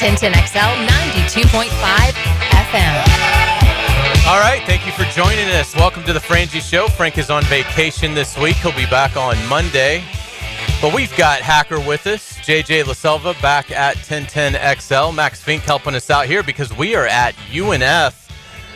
1010XL 92.5 FM. All right, thank you for joining us. Welcome to the Frangie Show. Frank is on vacation this week. He'll be back on Monday. But we've got Hacker with us, JJ LaSelva back at 1010XL. Max Fink helping us out here because we are at UNF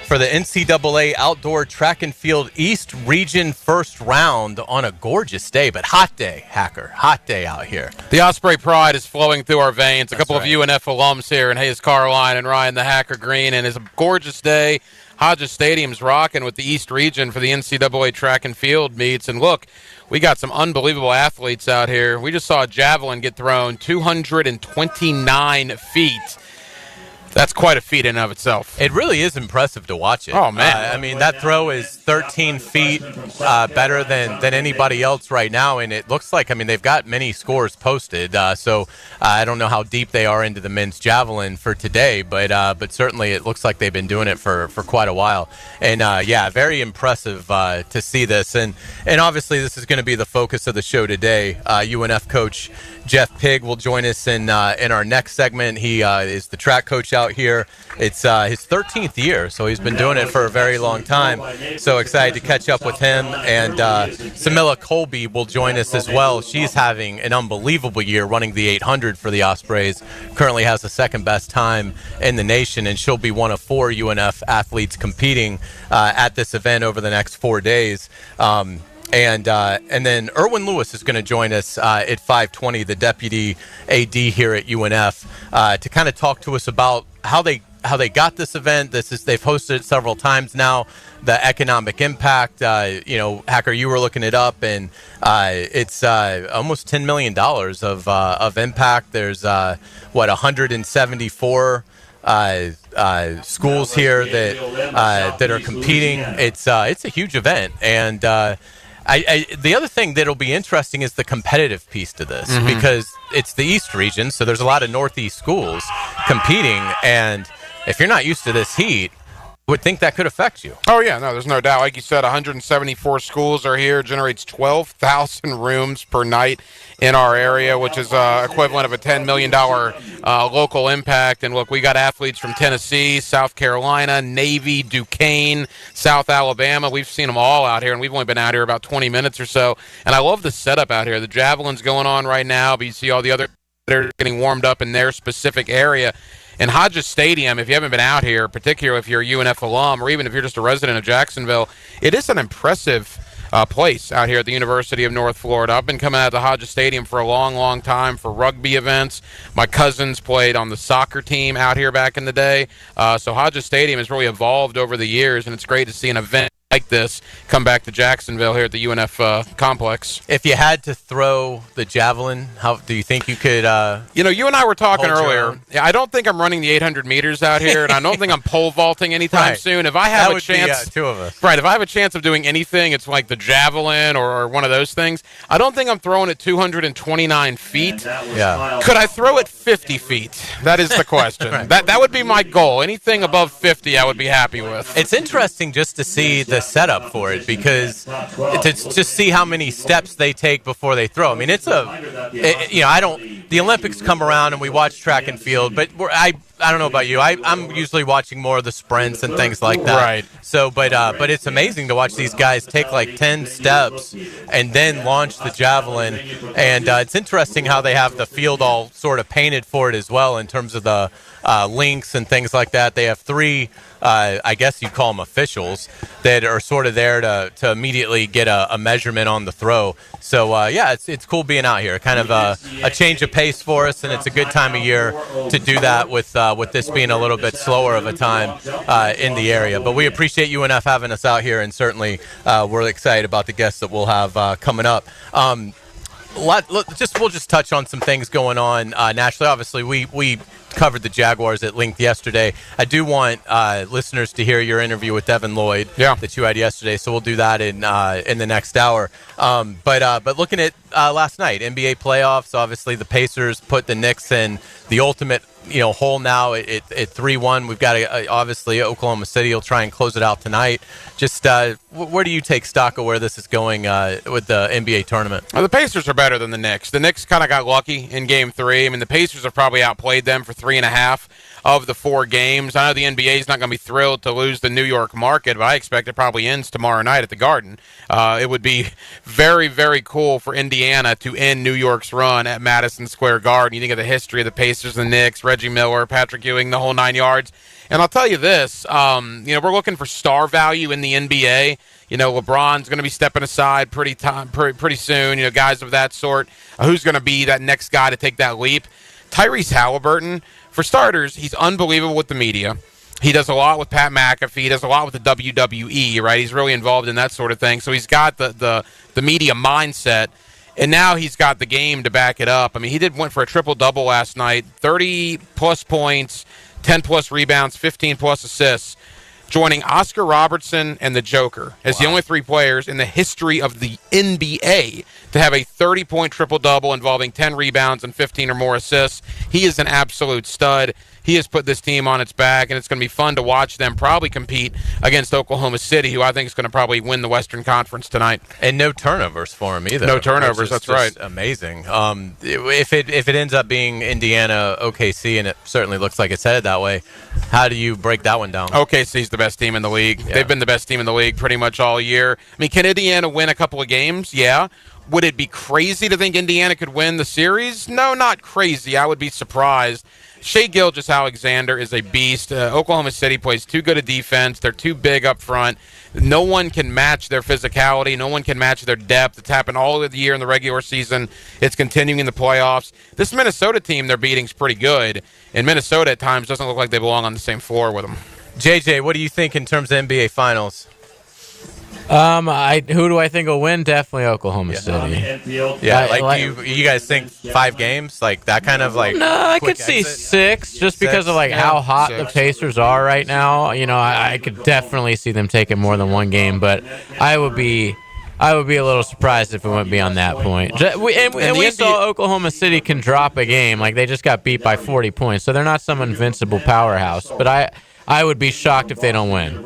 for the NCAA Outdoor Track and Field East Region first round on a gorgeous day, but hot day, Hacker. Hot day out here. The Osprey pride is flowing through our veins. That's a couple right. of UNF alums here, and Hayes Carline and Ryan the Hacker Green, and it's a gorgeous day. Hodges Stadium's rocking with the East Region for the NCAA Track and Field meets. And look, we got some unbelievable athletes out here. We just saw a javelin get thrown 229 feet. That's quite a feat in and of itself. It really is impressive to watch it. Oh, man. I mean, that throw is 13 feet better than anybody else right now, and it looks like, I mean, they've got many scores posted, so I don't know how deep they are into the men's javelin for today, but certainly it looks like they've been doing it for quite a while. And, yeah, very impressive to see this. And obviously this is going to be the focus of the show today. UNF coach Jeff Pigg will join us in our next segment. He is the track coach out here. It's his 13th year, so he's been doing it for a very long time. So excited to catch up with him. And Samilla Colby will join us as well. She's having an unbelievable year running the 800 for the Ospreys. Currently has the second best time in the nation, and she'll be one of 4 UNF athletes competing at this event over the next 4 days. And then Erwin Lewis is going to join us at 5:20, the deputy AD here at UNF, to kind of talk to us about how they got this event. They've hosted it several times now. The economic impact, Hacker, you were looking it up, and it's almost $10 million of impact. There's 174 schools here that are competing. It's a huge event, and the other thing that'll be interesting is the competitive piece to this, because it's the East region, so there's a lot of Northeast schools competing, and if you're not used to this heat, I would think that could affect you. Oh, yeah, no, there's no doubt. Like you said, 174 schools are here, generates 12,000 rooms per night in our area, which is equivalent of a $10 million local impact. And look, we got athletes from Tennessee, South Carolina, Navy, Duquesne, South Alabama. We've seen them all out here, and we've only been out here about 20 minutes or so. And I love the setup out here. The javelin's going on right now, but you see all the other that are getting warmed up in their specific area. And Hodges Stadium, if you haven't been out here, particularly if you're a UNF alum or even if you're just a resident of Jacksonville, it is an impressive place out here at the University of North Florida. I've been coming out to Hodges Stadium for a long, long time for rugby events. My cousins played on the soccer team out here back in the day. So Hodges Stadium has really evolved over the years, and it's great to see an event like this come back to Jacksonville here at the UNF complex. If you had to throw the javelin, how do you think you could you and I were talking earlier. I don't think I'm running the 800 meters out here, and I don't think I'm pole vaulting anytime soon. If I have a chance, two of us. Right, if I have a chance of doing anything, it's like the javelin or one of those things. I don't think I'm throwing it 229 feet. Yeah. Could I throw it 50 feet? That is the question. Right. That would be my goal. Anything above 50 I would be happy with. It's interesting just to see the setup for it, because to just see how many steps they take before they throw. I mean, the Olympics come around and we watch track and field, but I don't know about you. I'm usually watching more of the sprints and things like that. Right. So, but it's amazing to watch these guys take like 10 steps and then launch the javelin. And it's interesting how they have the field all sort of painted for it as well in terms of the links and things like that. They have 3, I guess you call them officials, that are sort of there to immediately get a measurement on the throw. So, it's cool being out here. Kind of a change of pace for us, and it's a good time of year to do that with this being a little bit slower of a time in the area. But we appreciate UNF having us out here, and certainly we're excited about the guests that we'll have coming up. We'll just touch on some things going on nationally. Obviously, we covered the Jaguars at length yesterday. I do want listeners to hear your interview with Devin Lloyd that you had yesterday, so we'll do that in the next hour. But looking at last night, NBA playoffs, obviously the Pacers put the Knicks in the ultimate hole now at 3-1. We've got obviously Oklahoma City will try and close it out tonight. Just where do you take stock of where this is going with the NBA tournament? Well, the Pacers are better than the Knicks. The Knicks kind of got lucky in Game 3. I mean, the Pacers have probably outplayed them for 3.5 of the 4 games. I know the NBA is not going to be thrilled to lose the New York market, but I expect it probably ends tomorrow night at the Garden. It would be very, very cool for Indiana to end New York's run at Madison Square Garden. You think of the history of the Pacers, the Knicks, Reggie Miller, Patrick Ewing, the whole 9 yards. And I'll tell you this, we're looking for star value in the NBA. LeBron's going to be stepping aside pretty soon. Guys of that sort. Who's going to be that next guy to take that leap? Tyrese Halliburton, for starters, he's unbelievable with the media. He does a lot with Pat McAfee. He does a lot with the WWE, right? He's really involved in that sort of thing. So he's got the media mindset, and now he's got the game to back it up. I mean, went for a triple-double last night, 30-plus points, 10-plus rebounds, 15-plus assists, joining Oscar Robertson and the Joker as the only 3 players in the history of the NBA to have a 30-point triple-double involving 10 rebounds and 15 or more assists. He is an absolute stud. He has put this team on its back, and it's going to be fun to watch them probably compete against Oklahoma City, who I think is going to probably win the Western Conference tonight. And no turnovers for him either. No turnovers, that's right. Amazing. If it ends up being Indiana OKC, and it certainly looks like it's headed that way, how do you break that one down? OKC's the best team in the league. Yeah. They've been the best team in the league pretty much all year. I mean, can Indiana win a couple of games? Yeah. Would it be crazy to think Indiana could win the series? No, not crazy. I would be surprised. Shai Gilgeous-Alexander is a beast. Oklahoma City plays too good a defense. They're too big up front. No one can match their physicality. No one can match their depth. It's happened all of the year in the regular season. It's continuing in the playoffs. This Minnesota team they're beating is pretty good, and Minnesota at times doesn't look like they belong on the same floor with them. JJ, what do you think in terms of NBA Finals? Who do I think will win? Definitely Oklahoma City. Yeah, you guys think 5 games, like that kind of like. No, I could see 6, just because of how hot the Pacers are right now. I could definitely see them taking more than 1 game, but I would be a little surprised if it went beyond that point. And we saw Oklahoma City can drop a game, like they just got beat by 40 points, so they're not some invincible powerhouse. But I would be shocked if they don't win.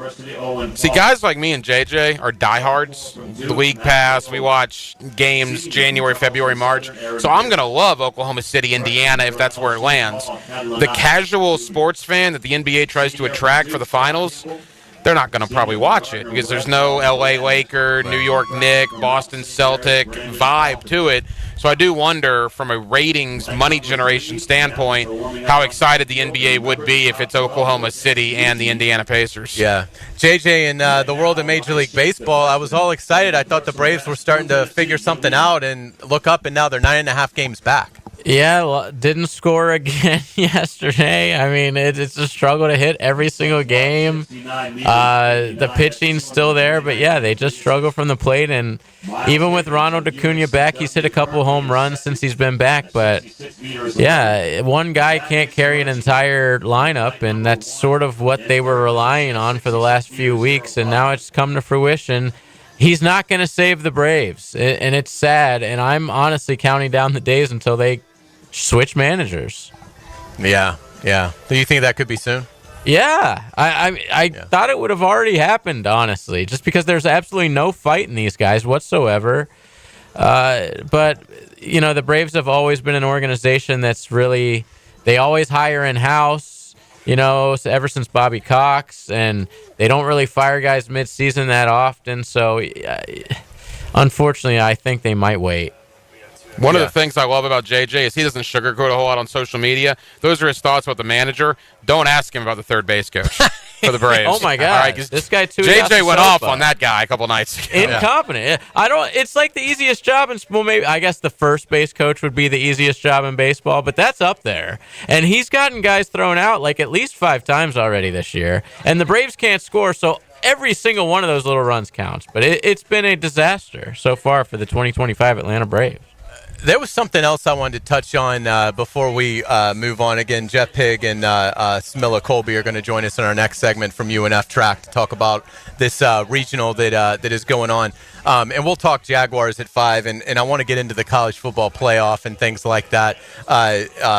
See, guys like me and JJ are diehards. The league pass, we watch games January, February, March. So I'm going to love Oklahoma City, Indiana, if that's where it lands. The casual sports fan that the NBA tries to attract for the finals, they're not going to probably watch it because there's no L.A. Laker, New York Knick, Boston Celtic vibe to it. So I do wonder, from a ratings, money generation standpoint, how excited the NBA would be if it's Oklahoma City and the Indiana Pacers. Yeah. JJ, in the world of Major League Baseball, I was all excited. I thought the Braves were starting to figure something out and look up, and now they're 9.5 games back. Yeah, well, didn't score again yesterday. I mean, it's a struggle to hit every single game. The pitching's still there, but yeah, they just struggle from the plate. And even with Ronald Acuna back, he's hit a couple home runs since he's been back. But yeah, one guy can't carry an entire lineup, and that's sort of what they were relying on for the last few weeks. And now it's come to fruition. He's not going to save the Braves, and it's sad. And I'm honestly counting down the days until they switch managers. Yeah. Do you think that could be soon? Yeah. I thought it would have already happened, honestly, just because there's absolutely no fight in these guys whatsoever. But, the Braves have always been an organization that's really, they always hire in-house, ever since Bobby Cox, and they don't really fire guys mid-season that often. So, unfortunately, I think they might wait. One of the things I love about JJ is he doesn't sugarcoat a whole lot on social media. Those are his thoughts about the manager. Don't ask him about the third base coach for the Braves. Oh my God, right, this guy too. JJ went off on that guy a couple nights ago. Incompetent. It's like the easiest job in. Well, maybe I guess the first base coach would be the easiest job in baseball, but that's up there. And he's gotten guys thrown out like at least 5 times already this year. And the Braves can't score, so every single one of those little runs counts. But it's been a disaster so far for the 2025 Atlanta Braves. There was something else I wanted to touch on before we move on. Again, Jeff Pigg and Smilla Colby are going to join us in our next segment from UNF Track to talk about this regional that is going on. And we'll talk Jaguars at 5, and I want to get into the college football playoff and things like that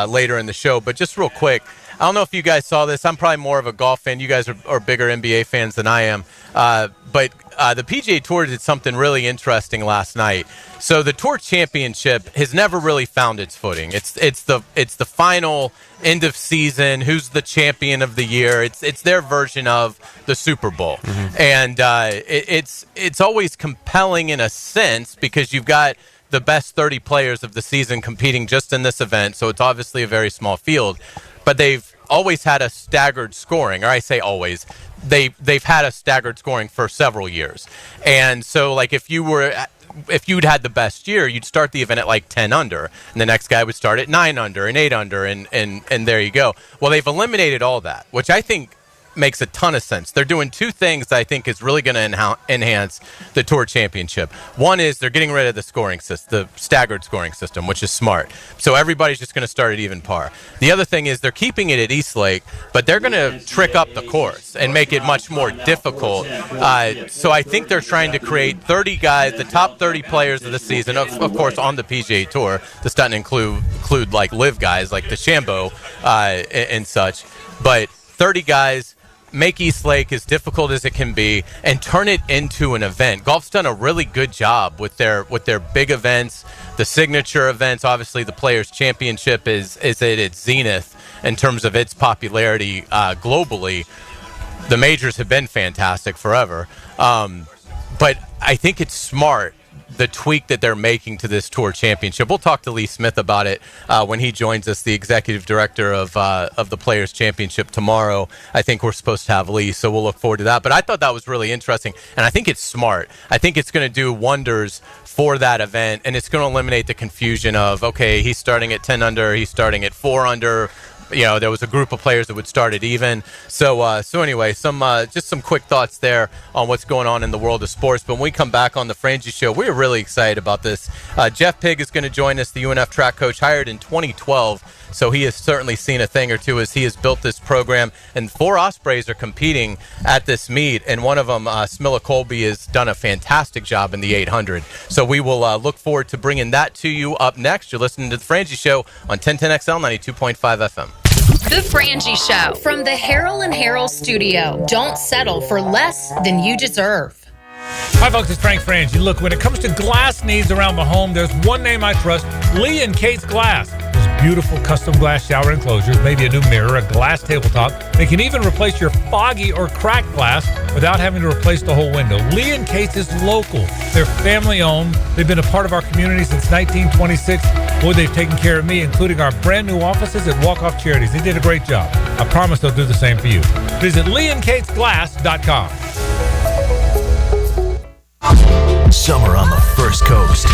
later in the show. But just real quick, I don't know if you guys saw this. I'm probably more of a golf fan. You guys are bigger NBA fans than I am. But the PGA Tour did something really interesting last night. So the Tour Championship has never really found its footing. It's the final end of season. Who's the champion of the year? It's their version of the Super Bowl, and it's always compelling in a sense because you've got the best 30 players of the season competing just in this event. So it's obviously a very small field, but they've always had a staggered scoring, or I say always. They've had a staggered scoring for several years, and so like if you'd had the best year, you'd start the event at like 10 under, and the next guy would start at 9 under and 8 under, and there you go. Well, they've eliminated all that, which I think makes a ton of sense. They're doing two things that I think is really going to enhance the Tour Championship. One is they're getting rid of the scoring system, the staggered scoring system, which is smart. So everybody's just going to start at even par. The other thing is they're keeping it at Eastlake, but they're going to trick up the course and make it much more difficult. So I think they're trying to create 30 guys, the top 30 players of the season, of course, on the PGA Tour. This doesn't include like live guys like DeChambeau and such, but 30 guys. Make Eastlake as difficult as it can be and turn it into an event. Golf's done a really good job with their big events, the signature events. Obviously, the Players' Championship is at its zenith in terms of its popularity globally. The majors have been fantastic forever. But I think it's smart, the tweak that they're making to this Tour Championship. We'll talk to Lee Smith about it when he joins us, the executive director of the Players Championship tomorrow. I think we're supposed to have Lee, so we'll look forward to that. But I thought that was really interesting, and I think it's smart. I think it's going to do wonders for that event, and it's going to eliminate the confusion of, okay, he's starting at 10 under, he's starting at 4 under. You know, there was a group of players that would start it even. So anyway, just some quick thoughts there on what's going on in the world of sports. But when we come back on the Frangie Show, we're really excited about this. Jeff Pigg is going to join us, the UNF track coach, hired in 2012. So he has certainly seen a thing or two as he has built this program. And 4 Ospreys are competing at this meet. And one of them, Smilla Colby, has done a fantastic job in the 800. So we will look forward to bringing that to you up next. You're listening to the Frangie Show on 1010XL 92.5 FM. The Frangie Show from the Harrell and Harrell studio. Don't settle for less than you deserve. Hi, folks. It's Frank Frangie. Look, when it comes to glass needs around the home, there's one name I trust, Lee and Kate's Glass. Those beautiful custom glass shower enclosures, maybe a new mirror, a glass tabletop. They can even replace your foggy or cracked glass without having to replace the whole window. Lee and Kate's is local. They're family-owned. They've been a part of our community since 1926. Boy, they've taken care of me, including our brand-new offices at Walk-Off Charities. They did a great job. I promise they'll do the same for you. Visit leeandkatesglass.com. Summer on the First Coast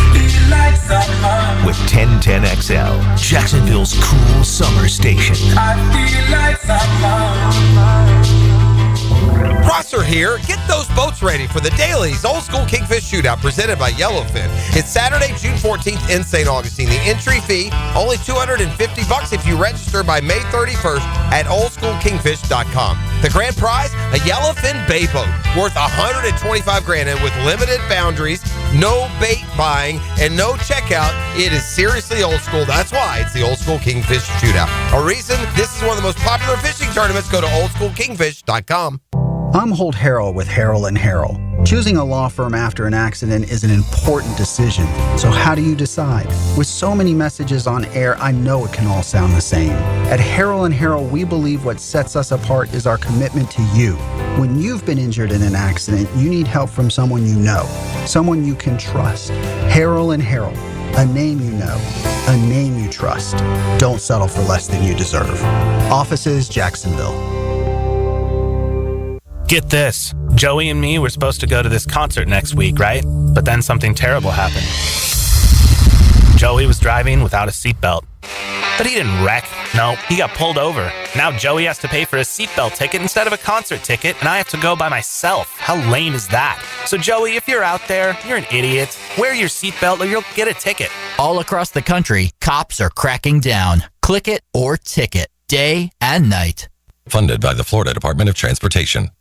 with 1010XL, Jacksonville's cool summer station. Prosser here. Get those boats ready for the Dailies Old School Kingfish Shootout presented by Yellowfin. It's Saturday, June 14th in St. Augustine. The entry fee, only $250 if you register by May 31st at oldschoolkingfish.com. The grand prize, a Yellowfin Bay boat worth $125,000 and with limited boundaries, no bait buying, and no checkout. It is seriously old school. That's why it's the Old School Kingfish Shootout. A reason this is one of the most popular fishing tournaments. Go to oldschoolkingfish.com. I'm Holt Harrell with Harrell & Harrell. Choosing a law firm after an accident is an important decision. So how do you decide? With so many messages on air, I know it can all sound the same. At Harrell & Harrell, we believe what sets us apart is our commitment to you. When you've been injured in an accident, you need help from someone you know, someone you can trust. Harrell & Harrell, a name you know, a name you trust. Don't settle for less than you deserve. Offices, Jacksonville. Get this. Joey and me were supposed to go to this concert next week, right? But then something terrible happened. Joey was driving without a seatbelt. But he didn't wreck. No, he got pulled over. Now Joey has to pay for a seatbelt ticket instead of a concert ticket, and I have to go by myself. How lame is that? So Joey, if you're out there, you're an idiot. Wear your seatbelt or you'll get a ticket. All across the country, cops are cracking down. Click it or ticket, day and night. Funded by the Florida Department of Transportation.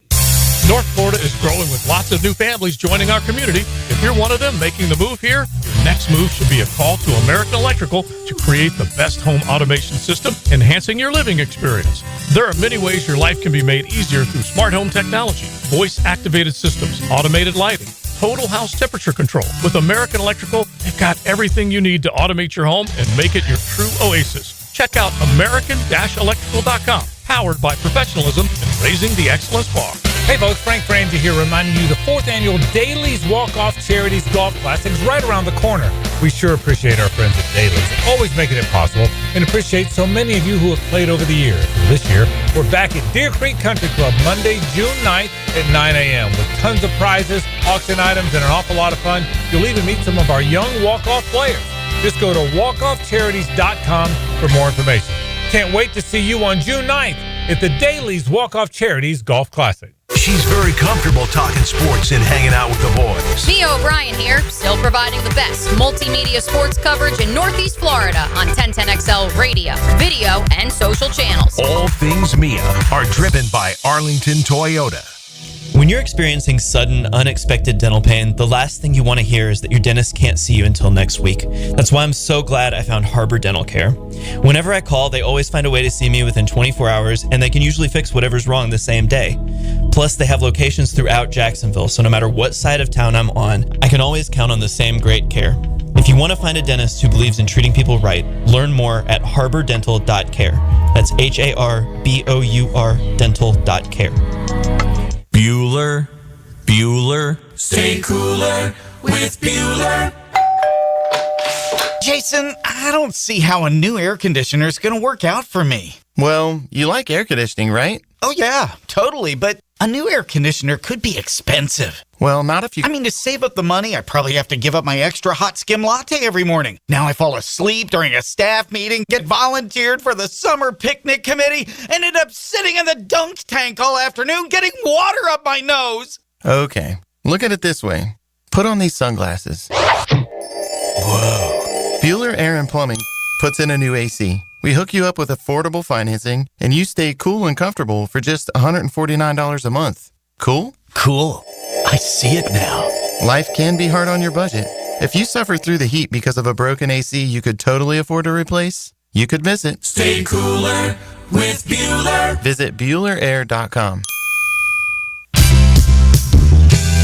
North Florida is growing with lots of new families joining our community. If you're one of them making the move here, your next move should be a call to American Electrical to create the best home automation system, enhancing your living experience. There are many ways your life can be made easier through smart home technology, voice-activated systems, automated lighting, total house temperature control. With American Electrical, they've got everything you need to automate your home and make it your true oasis. Check out American-Electrical.com. Powered by professionalism and raising the excellence bar. Hey folks, Frank Frangie here reminding you the 4th annual Dailies Walk-Off Charities Golf Classic is right around the corner. We sure appreciate our friends at Dailies, always making it possible, and appreciate so many of you who have played over the years. This year, we're back at Deer Creek Country Club Monday, June 9th at 9 a.m. with tons of prizes, auction items, and an awful lot of fun. You'll even meet some of our young walk-off players. Just go to walkoffcharities.com for more information. Can't wait to see you on June 9th at the Dailies Walk-Off Charities Golf Classic. She's very comfortable talking sports and hanging out with the boys. Mia O'Brien here, still providing the best multimedia sports coverage in Northeast Florida on 1010XL radio, video, and social channels. All things Mia are driven by Arlington Toyota. When you're experiencing sudden, unexpected dental pain, the last thing you want to hear is that your dentist can't see you until next week. That's why I'm so glad I found Harbor Dental Care. Whenever I call, they always find a way to see me within 24 hours, and they can usually fix whatever's wrong the same day. Plus, they have locations throughout Jacksonville, so no matter what side of town I'm on, I can always count on the same great care. If you want to find a dentist who believes in treating people right, learn more at harbordental.care. That's HARBOUR dental.care. Bueller. Stay cooler with Bueller. Jason, I don't see how a new air conditioner is going to work out for me. Well, you like air conditioning, right? Oh, yeah, totally. But a new air conditioner could be expensive. Well, not if you... to save up the money, I probably have to give up my extra hot skim latte every morning. Now I fall asleep during a staff meeting, get volunteered for the summer picnic committee, and end up sitting in the dunk tank all afternoon getting water up my nose. Okay, look at it this way. Put on these sunglasses. Whoa. Bueller Air and Plumbing puts in a new AC. We hook you up with affordable financing, and you stay cool and comfortable for just $149 a month. Cool? Cool. I see it now. Life can be hard on your budget. If you suffer through the heat because of a broken AC you could totally afford to replace, you could visit Stay cooler with Bueller. Visit BuellerAir.com.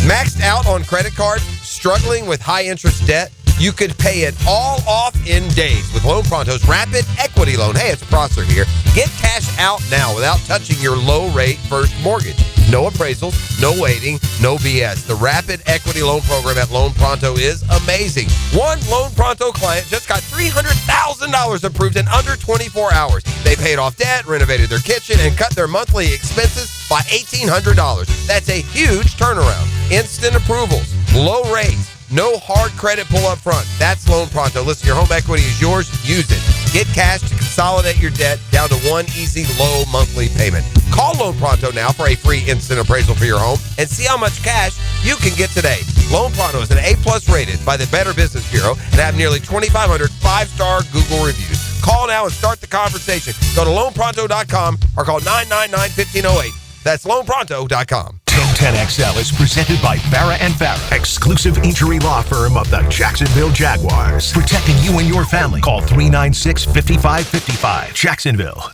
Maxed out on credit cards, struggling with high interest debt? You could pay it all off in days with Loan Pronto's Rapid Equity Loan. Hey, it's Prosser here. Get cash out now without touching your low-rate first mortgage. No appraisals, no waiting, no BS. The Rapid Equity Loan Program at Loan Pronto is amazing. One Loan Pronto client just got $300,000 approved in under 24 hours. They paid off debt, renovated their kitchen, and cut their monthly expenses by $1,800. That's a huge turnaround. Instant approvals, low rates, no hard credit pull up front. That's Loan Pronto. Listen, your home equity is yours. Use it. Get cash to consolidate your debt down to one easy, low monthly payment. Call Loan Pronto now for a free instant appraisal for your home and see how much cash you can get today. Loan Pronto is an A+ rated by the Better Business Bureau and have nearly 2,500 5-star Google reviews. Call now and start the conversation. Go to loanpronto.com or call 999-1508. That's loanpronto.com. 1010XL is presented by Farah & Farah, exclusive injury law firm of the Jacksonville Jaguars. Protecting you and your family. Call 396-5555. Jacksonville.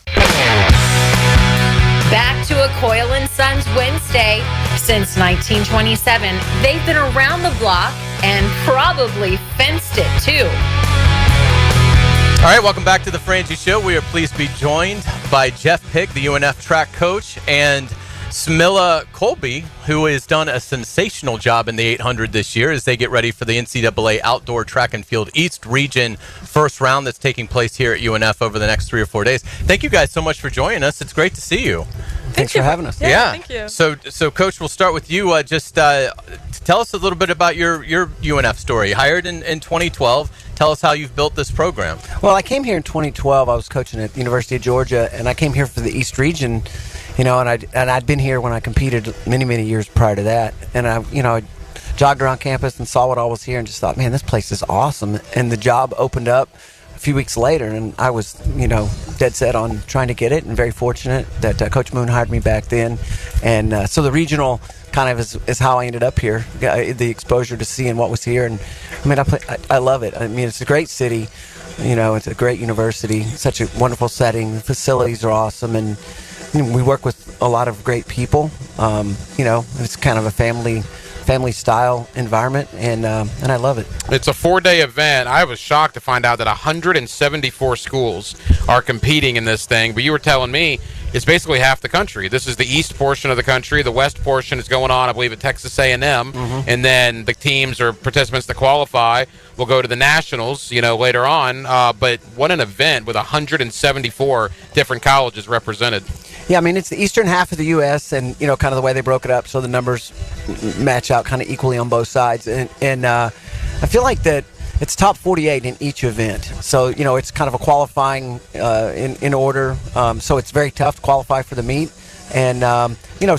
Back to a Coyle & Sons Wednesday. Since 1927, they've been around the block and probably fenced it too. All right, welcome back to the Frangie Show. We are pleased to be joined by Jeff Pick, the UNF track coach, and Smilla Colby, who has done a sensational job in the 800 this year as they get ready for the NCAA Outdoor Track and Field East Region first round that's taking place here at UNF over the next 3 or 4 days. Thank you guys so much for joining us. It's great to see you. Thanks for having us. Yeah. Thank you. So Coach, we'll start with you. Tell us a little bit about your UNF story. Hired in 2012. Tell us how you've built this program. Well, I came here in 2012. I was coaching at the University of Georgia, and I came here for the East Region, and I'd been here when I competed many years prior to that, and I jogged around campus and saw what all was here and just thought, man, this place is awesome. And the job opened up a few weeks later, and I was, dead set on trying to get it, and very fortunate that Coach Moon hired me back then. And so the regional kind of is how I ended up here. The exposure to seeing what was here, and I mean, I love it. I mean, it's a great city. It's a great university, such a wonderful setting. The facilities are awesome, and we work with a lot of great people. It's kind of a family style environment, and I love it. It's a 4-day event. I was shocked to find out that 174 schools are competing in this thing, but you were telling me it's basically half the country. This is the east portion of the country. The west portion is going on, I believe, at Texas A&M, and then the teams or participants that qualify will go to the nationals, later on. But what an event with 174 different colleges represented. Yeah, I mean, it's the eastern half of the U.S., and, kind of the way they broke it up, so the numbers match out kind of equally on both sides. And I feel like that it's top 48 in each event. So, it's kind of a qualifying in order. So it's very tough to qualify for the meet. And,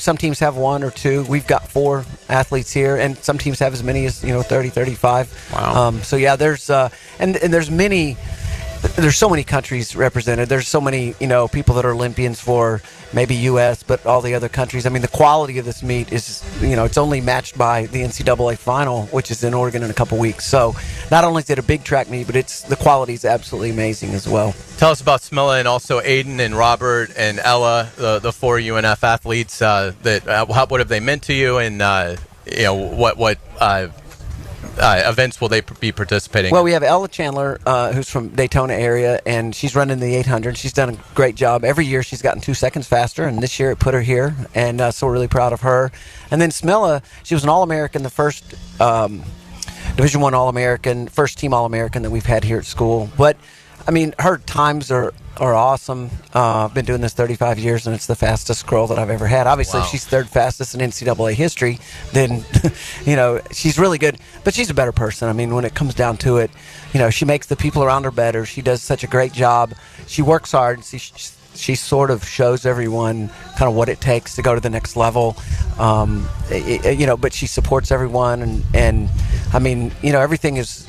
some teams have 1 or 2. We've got 4 athletes here, and some teams have as many as, 30, 35. Wow. So, yeah, there's and there's many... There's so many countries represented. There's so many, people that are Olympians for maybe U.S., but all the other countries. I mean, the quality of this meet is, it's only matched by the NCAA final, which is in Oregon in a couple weeks. So not only is it a big track meet, but the quality is absolutely amazing as well. Tell us about Smilla and also Aiden and Robert and Ella, the 4 UNF athletes. What have they meant to you, and what events will they be participating Well, in? we have Ella Chandler, who's from Daytona area, and she's running the 800. She's done a great job. Every year she's gotten 2 seconds faster, and this year it put her here, and so we're really proud of her. And then Smilla, she was an All-American, the first Division I All-American, first team All-American that we've had here at school. But, I mean, her times are awesome. I've been doing this 35 years, and it's the fastest girl that I've ever had. Obviously, if she's third fastest in NCAA history, then, she's really good. But she's a better person. I mean, when it comes down to it, she makes the people around her better. She does such a great job. She works hard. She sort of shows everyone kind of what it takes to go to the next level. But she supports everyone. And I mean, everything is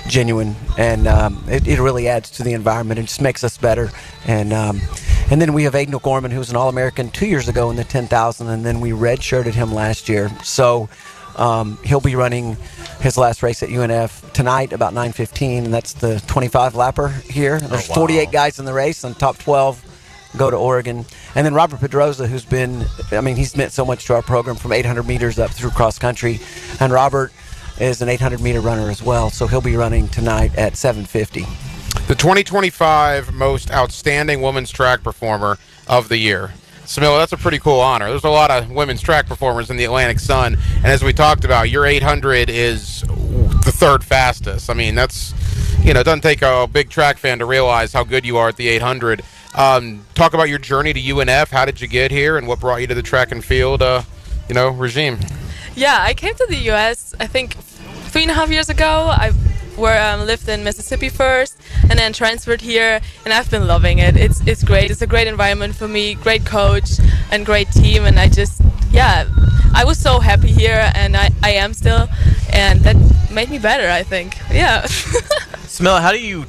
genuine, and it really adds to the environment and just makes us better. And then we have Aiden O'Gorman, who was an All-American 2 years ago in the 10,000, and then we redshirted him last year. So he'll be running his last race at UNF tonight about 9:15, and that's the 25 lapper here. There's 48 guys in the race, and top 12 go to Oregon. And then Robert Pedroza, he's meant so much to our program from 800 meters up through cross country, and Robert is an 800-meter runner as well, so he'll be running tonight at 7:50. The 2025 most outstanding women's track performer of the year. Smilla, that's a pretty cool honor. There's a lot of women's track performers in the Atlantic Sun, and as we talked about, your 800 is the third fastest. I mean, that's, it doesn't take a big track fan to realize how good you are at the 800. Talk about your journey to UNF. How did you get here, and what brought you to the track and field, regime? Yeah, I came to the U.S., I think, 3.5 years ago. I lived in Mississippi first, and then transferred here, and I've been loving it. It's great. It's a great environment for me, great coach, and great team, and I was so happy here, and I am still, and that made me better, I think. Yeah. Smilla, how do you,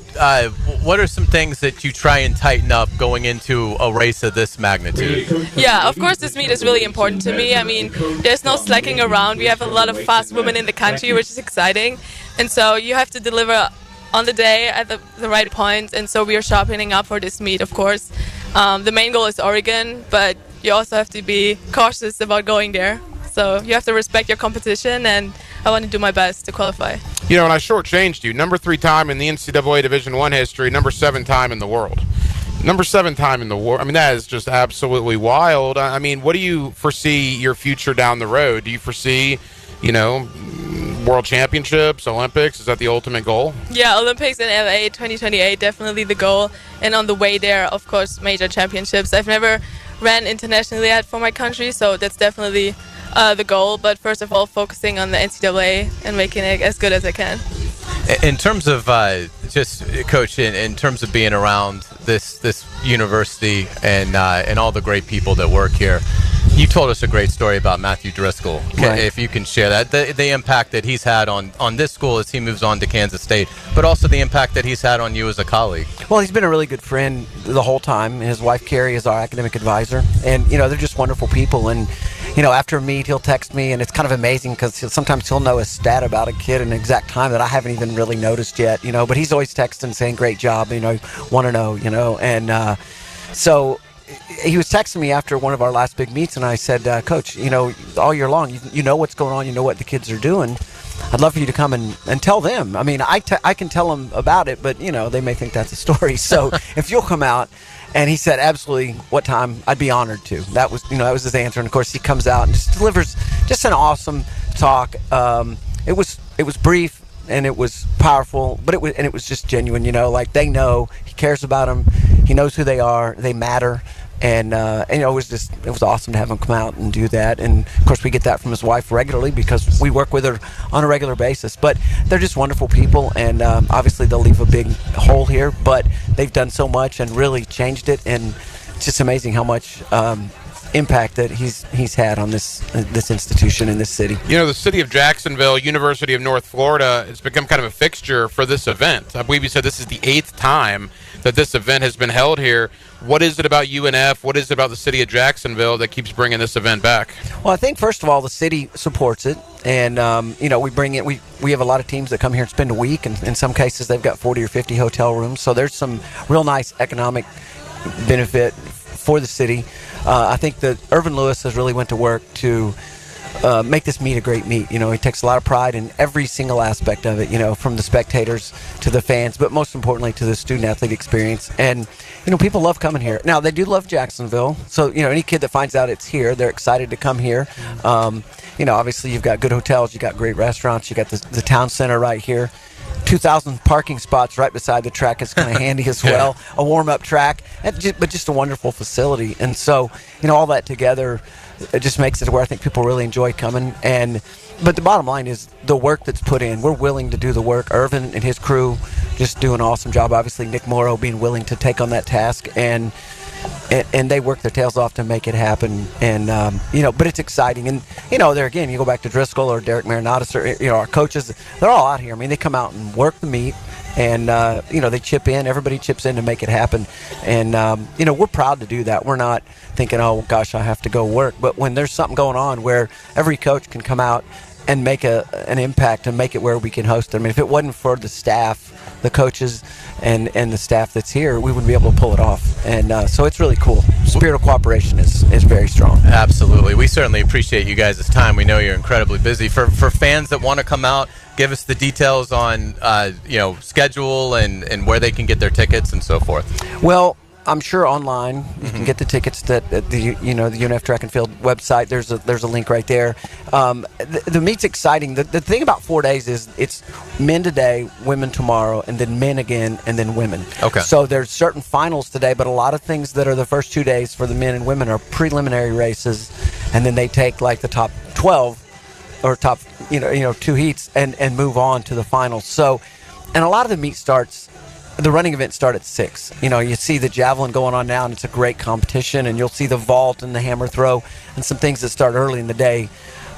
what are some things that you try and tighten up going into a race of this magnitude? Yeah, of course this meet is really important to me. I mean, there's no slacking around. We have a lot of fast women in the country, which is exciting. And so you have to deliver on the day at the right point. And so we are sharpening up for this meet, of course. The main goal is Oregon, but you also have to be cautious about going there. So you have to respect your competition, and I want to do my best to qualify. And I shortchanged you. Number 3 time in the NCAA Division I history, number 7 time in the world. Number 7 time in the world. I mean, that is just absolutely wild. I mean, what do you foresee your future down the road? Do you foresee, World Championships, Olympics? Is that the ultimate goal? Yeah, Olympics in LA 2028, definitely the goal. And on the way there, of course, major championships. I've never ran internationally yet for my country, so that's definitely the goal. But first of all, focusing on the NCAA and making it as good as I can. In terms of just, Coach, in terms of being around this university and all the great people that work here, you told us a great story about Matthew Driscoll. Right. If you can share that, the impact that he's had on this school as he moves on to Kansas State, but also the impact that he's had on you as a colleague. Well, he's been a really good friend the whole time. His wife, Carrie, is our academic advisor. And, they're just wonderful people. And, after a meet, he'll text me, and it's kind of amazing because sometimes he'll know a stat about a kid in an exact time that I haven't even really noticed yet, but he's always texting saying, great job, want to know, and so he was texting me after one of our last big meets, and I said, Coach, all year long, you know what's going on, you know what the kids are doing. I'd love for you to come and tell them. I mean, I can tell them about it, but, they may think that's a story. So if you'll come out. And he said, absolutely, what time? I'd be honored to. That was his answer. And, of course, he comes out and just delivers just an awesome talk. It was brief, and it was powerful, but it was just genuine, like they know he cares about them. He knows who they are. They matter. And it was awesome to have him come out and do that. And of course, we get that from his wife regularly because we work with her on a regular basis. But they're just wonderful people, and obviously they'll leave a big hole here. But they've done so much and really changed it, and it's just amazing how much impact that he's had on this institution in this city. The city of Jacksonville, University of North Florida, has become kind of a fixture for this event. I believe you said this is the 8th time that this event has been held here. What is it about UNF? What is it about the city of Jacksonville that keeps bringing this event back? Well, I think first of all, the city supports it, and we bring in. We have a lot of teams that come here and spend a week, and in some cases they've got 40 or 50 hotel rooms. So there's some real nice economic benefit for the city. I think that Irvin Lewis has really went to work to make this meet a great meet. He takes a lot of pride in every single aspect of it, from the spectators to the fans, but most importantly to the student-athlete experience. And, people love coming here. Now, they do love Jacksonville. So, any kid that finds out it's here, they're excited to come here. Obviously you've got good hotels, you've got great restaurants, you got the town center right here. 2,000 parking spots right beside the track is kind of handy as well. A warm-up track, but just a wonderful facility. And so, all that together, it just makes it where I think people really enjoy coming. But the bottom line is the work that's put in. We're willing to do the work. Irvin and his crew just do an awesome job. Obviously, Nick Morrow being willing to take on that task, and they work their tails off to make it happen. And but it's exciting. And there again, you go back to Driscoll or Derek Marinatis or our coaches. They're all out here. I mean, they come out and work the meet. And, they chip in. Everybody chips in to make it happen. And, we're proud to do that. We're not thinking, oh, gosh, I have to go work. But when there's something going on where every coach can come out and make an impact and make it where we can host them. I mean, if it wasn't for the staff, the coaches, and the staff that's here, we wouldn't be able to pull it off. And so it's really cool. Spirit of cooperation is very strong. Absolutely. We certainly appreciate you guys' time. We know you're incredibly busy. For fans that want to come out, give us the details on schedule and where they can get their tickets and so forth. Well, I'm sure online you can get the tickets at the the UNF Track and Field website. There's a link right there. The meet's exciting. The thing about 4 days is it's men today, women tomorrow, and then men again, and then women. Okay. So there's certain finals today, but a lot of things that are the first 2 days for the men and women are preliminary races, and then they take like the top 12 or top 2 heats and move on to the finals. So, and a lot of the meet starts. The running events start at 6. You see the javelin going on now, and it's a great competition, and you'll see the vault and the hammer throw and some things that start early in the day.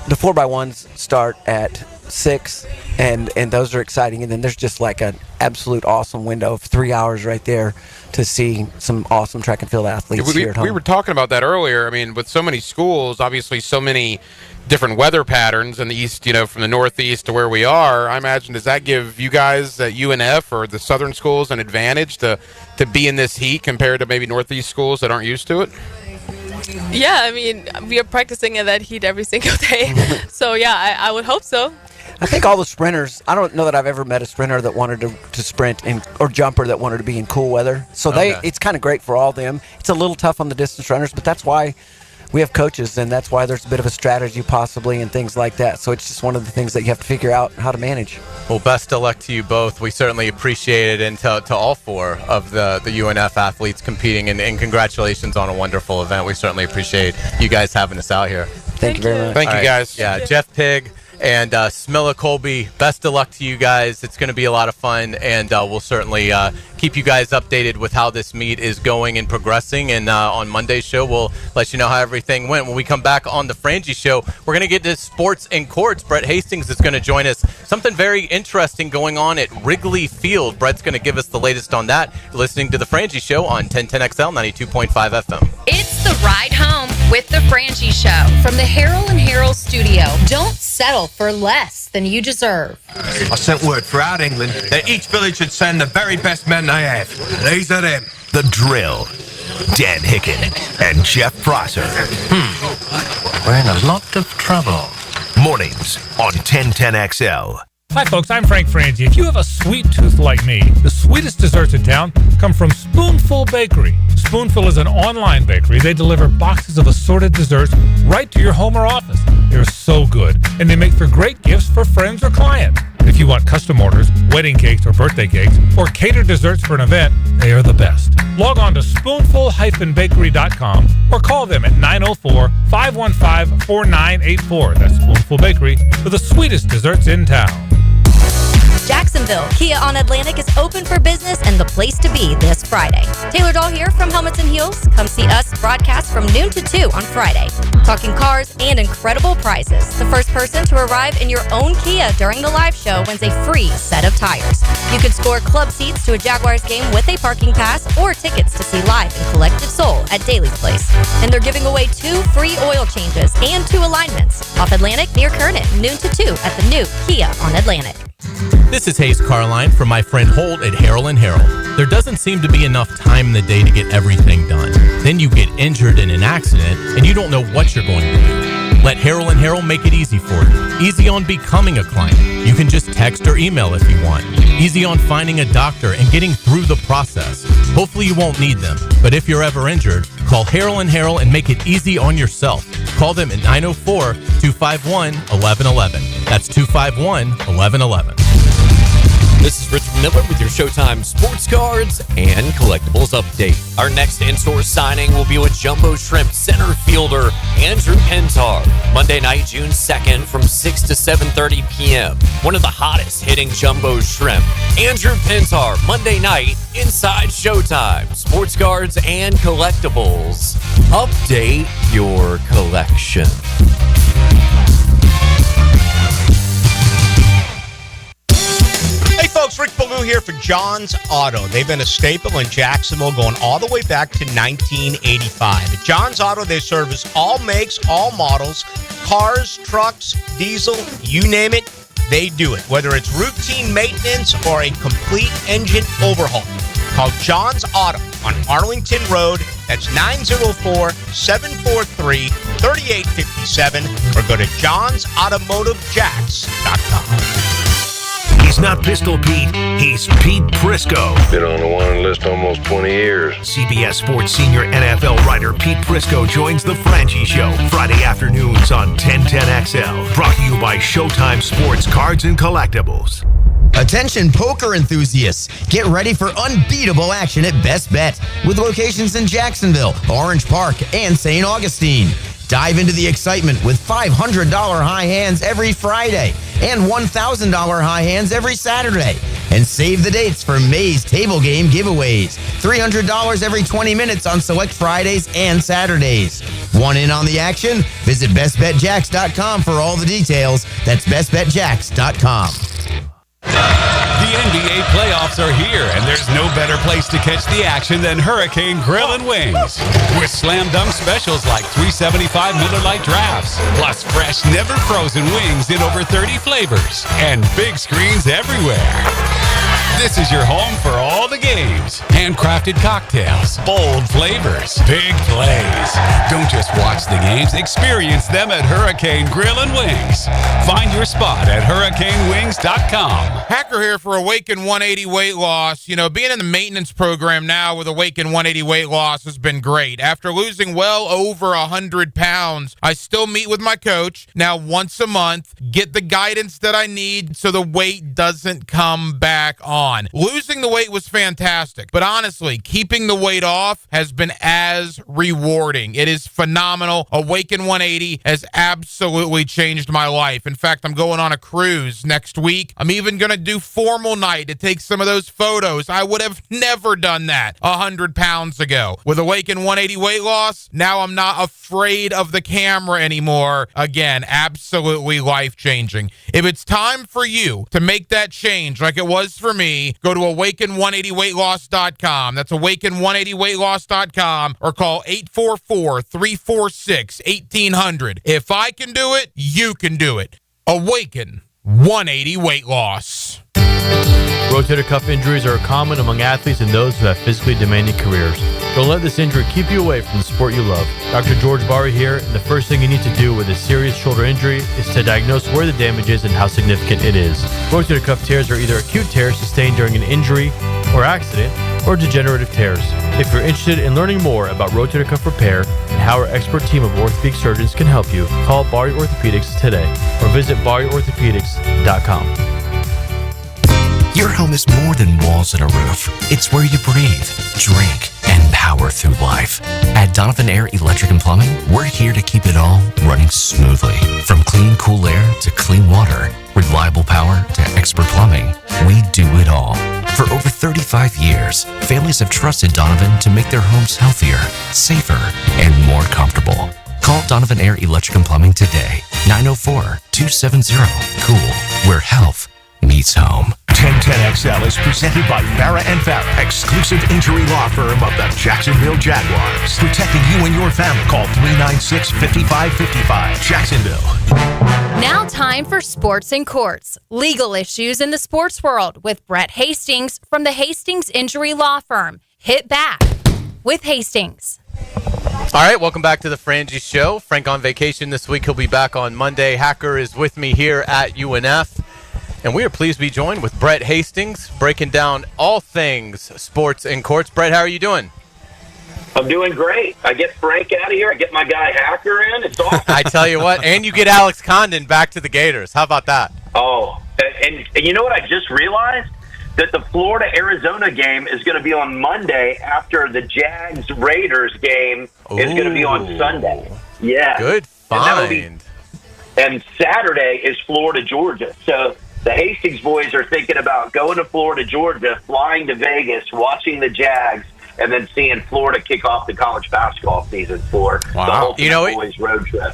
The 4x1s start at 6, and those are exciting. And then there's just like an absolute awesome window of 3 hours right there to see some awesome track and field athletes here at home. We were talking about that earlier. I mean, with so many schools, obviously so many different weather patterns in the east, from the northeast to where we are, I imagine, does that give you guys at UNF or the southern schools an advantage to be in this heat compared to maybe northeast schools that aren't used to it? Yeah, I mean, we are practicing in that heat every single day. So, yeah, I would hope so. I think all the sprinters, I don't know that I've ever met a sprinter that wanted to sprint or jumper that wanted to be in cool weather. So it's kind of great for all of them. It's a little tough on the distance runners, but that's why we have coaches, and that's why there's a bit of a strategy possibly and things like that. So it's just one of the things that you have to figure out how to manage. Well, best of luck to you both. We certainly appreciate it, and to all 4 of the UNF athletes competing, and congratulations on a wonderful event. We certainly appreciate you guys having us out here. Thank you very much. Thank you, guys. Yeah, Jeff Pigg and Smilla Colby, best of luck to you guys. It's going to be a lot of fun, and we'll certainly keep you guys updated with how this meet is going and progressing. And on Monday's show, we'll let you know how everything went. When we come back on the Frangie Show, we're going to get to sports and courts. Brett Hastings is going to join us. Something very interesting going on at Wrigley Field. Brett's going to give us the latest on that. You're listening to the Frangie Show on 1010XL 92.5 FM. It's the ride home with the Frangie Show from the Harold and Harold studio. Don't settle for less than you deserve. I sent word throughout England that each village should send the very best men they have. These are them. The Drill, Dan Hicken, and Jeff Prosser. We're in a lot of trouble. Mornings on 1010XL. Hi, folks. I'm Frank Frangie. If you have a sweet tooth like me, the sweetest desserts in town come from Spoonful Bakery. Spoonful is an online bakery. They deliver boxes of assorted desserts right to your home or office. They're so good, and they make for great gifts for friends or clients. If you want custom orders, wedding cakes or birthday cakes, or catered desserts for an event, they are the best. Log on to spoonful-bakery.com or call them at 904-515-4984. That's Spoonful Bakery for the sweetest desserts in town. Jacksonville, Kia on Atlantic is open for business and the place to be this Friday. Taylor Dahl here from Helmets and Heels. Come see us broadcast from noon to 2 on Friday. Talking cars and incredible prizes. The first person to arrive in your own Kia during the live show wins a free set of tires. You can score club seats to a Jaguars game with a parking pass or tickets to see live in Collective Soul at Daly's Place. And they're giving away 2 free oil changes and 2 alignments off Atlantic near Kernan, noon to 2 at the new Kia on Atlantic. This is Hayes Carline from my friend Holt at Harold and Harold. There doesn't seem to be enough time in the day to get everything done. Then you get injured in an accident and you don't know what you're going to do. Let Harold and Harold make it easy for you. Easy on becoming a client. You can just text or email if you want. Easy on finding a doctor and getting through the process. Hopefully you won't need them, but if you're ever injured, call Harold and Harold and make it easy on yourself. Call them at 904-251-1111. That's 251-1111. This is Richard Miller with your Showtime Sports Cards and Collectibles Update. Our next in-store signing will be with Jumbo Shrimp center fielder Andrew Pintar. Monday night, June 2nd from 6 to 7:30 p.m. One of the hottest hitting Jumbo Shrimp. Andrew Pintar, Monday night, inside Showtime. Sports Cards and Collectibles. Update your collection. Hey folks, Rick Ballou here for John's Auto. They've been a staple in Jacksonville going all the way back to 1985. At John's Auto, they service all makes, all models, cars, trucks, diesel, you name it, they do it. Whether it's routine maintenance or a complete engine overhaul. Call John's Auto on Arlington Road. That's 904-743-3857 or go to johnsautomotivejacks.com. He's not Pistol Pete, he's Pete Prisco. Been on the wanted list almost 20 years. CBS Sports senior NFL writer Pete Prisco joins the Frangie Show Friday afternoons on 1010XL. Brought to you by Showtime Sports Cards and Collectibles. Attention poker enthusiasts, get ready for unbeatable action at Best Bet with locations in Jacksonville, Orange Park, and St. Augustine. Dive into the excitement with $500 high hands every Friday and $1,000 high hands every Saturday. And save the dates for May's table game giveaways. $300 every 20 minutes on select Fridays and Saturdays. Want in on the action? Visit bestbetjacks.com for all the details. That's bestbetjacks.com. The NBA playoffs are here, and there's no better place to catch the action than Hurricane Grill and Wings. With slam dunk specials like $3.75 Miller Lite drafts, plus fresh, never frozen wings in over 30 flavors, and big screens everywhere. This is your home for all the games. Handcrafted cocktails, bold flavors, big plays. Don't just watch the games, experience them at Hurricane Grill and Wings. Find your spot at hurricanewings.com. Hacker here for Awaken 180 Weight Loss. You know, being in the maintenance program now with Awaken 180 Weight Loss has been great. After losing well over 100 pounds, I still meet with my coach now once a month, get the guidance that I need so the weight doesn't come back on. Losing the weight was fantastic, but honestly, keeping the weight off has been as rewarding. It is phenomenal. Awaken 180 has absolutely changed my life. In fact, I'm going on a cruise next week. I'm even going to do formal night to take some of those photos. I would have never done that 100 pounds ago. With Awaken 180 Weight Loss, now I'm not afraid of the camera anymore. Again, absolutely life-changing. If it's time for you to make that change like it was for me, me, go to awaken180weightloss.com. That's awaken180weightloss.com or call 844-346-1800. If I can do it, you can do it. Awaken 180 Weight Loss. Rotator cuff injuries are common among athletes and those who have physically demanding careers. Don't let this injury keep you away from the sport you love. Dr. George Barry here, and the first thing you need to do with a serious shoulder injury is to diagnose where the damage is and how significant it is. Rotator cuff tears are either acute tears sustained during an injury or accident, or degenerative tears. If you're interested in learning more about rotator cuff repair and how our expert team of orthopedic surgeons can help you, call Barry Orthopedics today or visit barryorthopedics.com. Your home is more than walls and a roof. It's where you breathe, drink, and power through life. At Donovan Air Electric and Plumbing, we're here to keep it all running smoothly. From clean, cool air to clean water, reliable power to expert plumbing, we do it all. For over 35 years, families have trusted Donovan to make their homes healthier, safer, and more comfortable. Call Donovan Air Electric and Plumbing today. 904-270-COOL, where health meets home. 1010XL is presented by Farah & Farah, exclusive injury law firm of the Jacksonville Jaguars. Protecting you and your family. Call 396-5555. Jacksonville. Now time for Sports in Courts, legal issues in the sports world with Brett Hastings from the Hastings Injury Law Firm. Hit back with Hastings. All right, welcome back to the Frangie Show. Frank on vacation this week. He'll be back on Monday. Hacker is with me here at UNF. And we are pleased to be joined with Brett Hastings, breaking down all things sports in courts. Brett, how are you doing? I'm doing great. I get Frank out of here. I get my guy Hacker in. It's awesome. I tell you what, and you get Alex Condon back to the Gators. How about that? Oh, and you know what I just realized? That the Florida-Arizona game is going to be on Monday after the Jags-Raiders game is going to be on Sunday. Yeah. Good find. And Saturday is Florida-Georgia. So the Hastings boys are thinking about going to Florida, Georgia, flying to Vegas, watching the Jags, and then seeing Florida kick off the college basketball season for the Ultimate Boys road trip.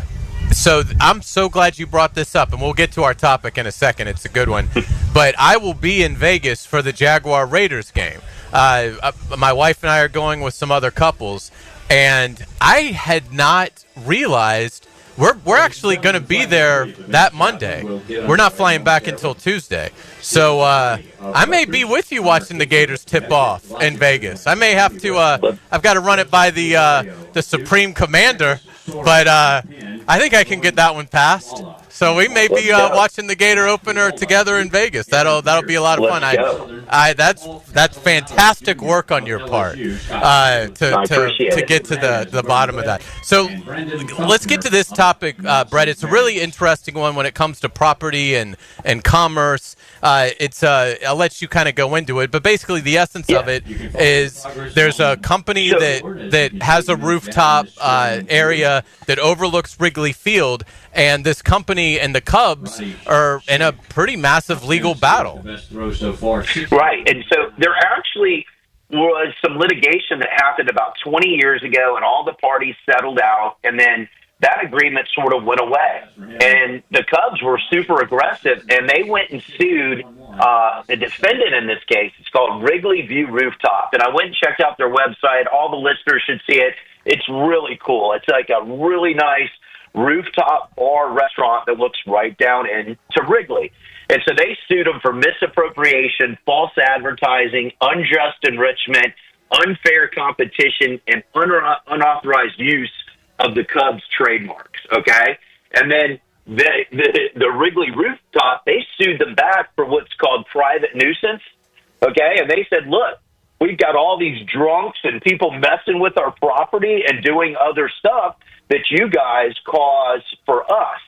So I'm so glad you brought this up, and we'll get to our topic in a second. It's a good one. But I will be in Vegas for the Jaguar-Raiders game. My wife and I are going with some other couples, and I had not realized we're actually going to be there that Monday. We're not flying back until Tuesday. So I may be with you watching the Gators tip off in Vegas. I may have to I've got to run it by the Supreme Commander, but I think I can get that one passed. So we may be watching the Gator opener together in Vegas. That'll be a lot of fun. That's fantastic work on your part to get to the bottom of that. So let's get to this topic, Brett. It's a really interesting one when it comes to property and commerce. I'll let you kind of go into it, but basically the essence of it is there's a company that has a rooftop area that overlooks Wrigley Field, and this company and the Cubs are in a pretty massive legal battle. Right, and so there actually was some litigation that happened about 20 years ago, and all the parties settled out, and then that agreement sort of went away. And the Cubs were super aggressive, and they went and sued the defendant in this case. It's called Wrigley View Rooftop, and I went and checked out their website. All the listeners should see it. It's really cool. It's like a really nice rooftop bar restaurant that looks right down into Wrigley. And so they sued them for misappropriation, false advertising, unjust enrichment, unfair competition, and unauthorized use of the Cubs trademarks, okay? And then the Wrigley Rooftop, they sued them back for what's called private nuisance, okay? And they said, look, we've got all these drunks and people messing with our property and doing other stuff that you guys cause for us.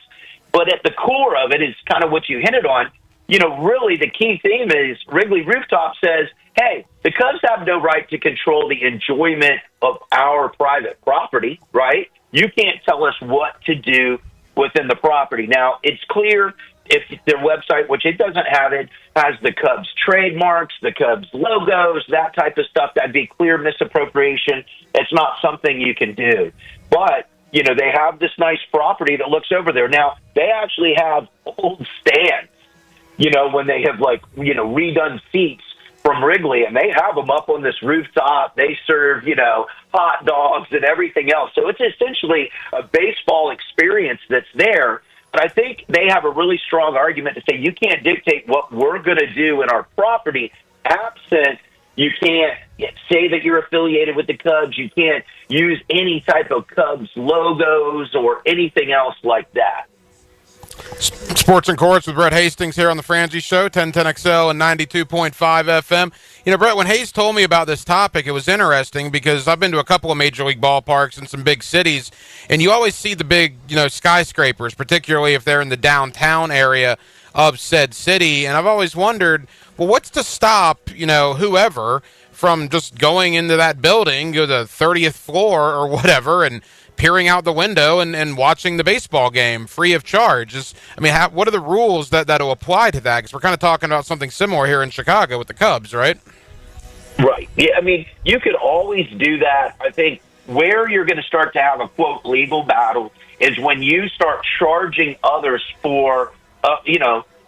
But at the core of it is kind of what you hinted on. You know, really the key theme is Wrigley Rooftop says, hey, the Cubs have no right to control the enjoyment of our private property, right? You can't tell us what to do within the property. Now, it's clear if their website, which it doesn't have it, has the Cubs trademarks, the Cubs logos, that type of stuff, that'd be clear misappropriation. It's not something you can do. But, you know, they have this nice property that looks over there. Now, they actually have old stands, you know, when they have, like, you know, redone seats from Wrigley, and they have them up on this rooftop. They serve, hot dogs and everything else. So it's essentially a baseball experience that's there. But I think they have a really strong argument to say you can't dictate what we're going to do in our property absent. You can't say that you're affiliated with the Cubs. You can't use any type of Cubs logos or anything else like that. Sports and Courts with Brett Hastings here on the Frangie Show, 1010XL and 92.5 FM. Brett, when Hayes told me about this topic, it was interesting because I've been to a couple of major league ballparks in some big cities, and you always see the big, skyscrapers, particularly if they're in the downtown area of said city. And I've always wondered, well, what's to stop, whoever from just going into that building, go to the 30th floor or whatever, and peering out the window and watching the baseball game free of charge? What are the rules that'll apply to that? Because we're kind of talking about something similar here in Chicago with the Cubs, right? Right. Yeah, you could always do that. I think where you're going to start to have a, quote, legal battle is when you start charging others for,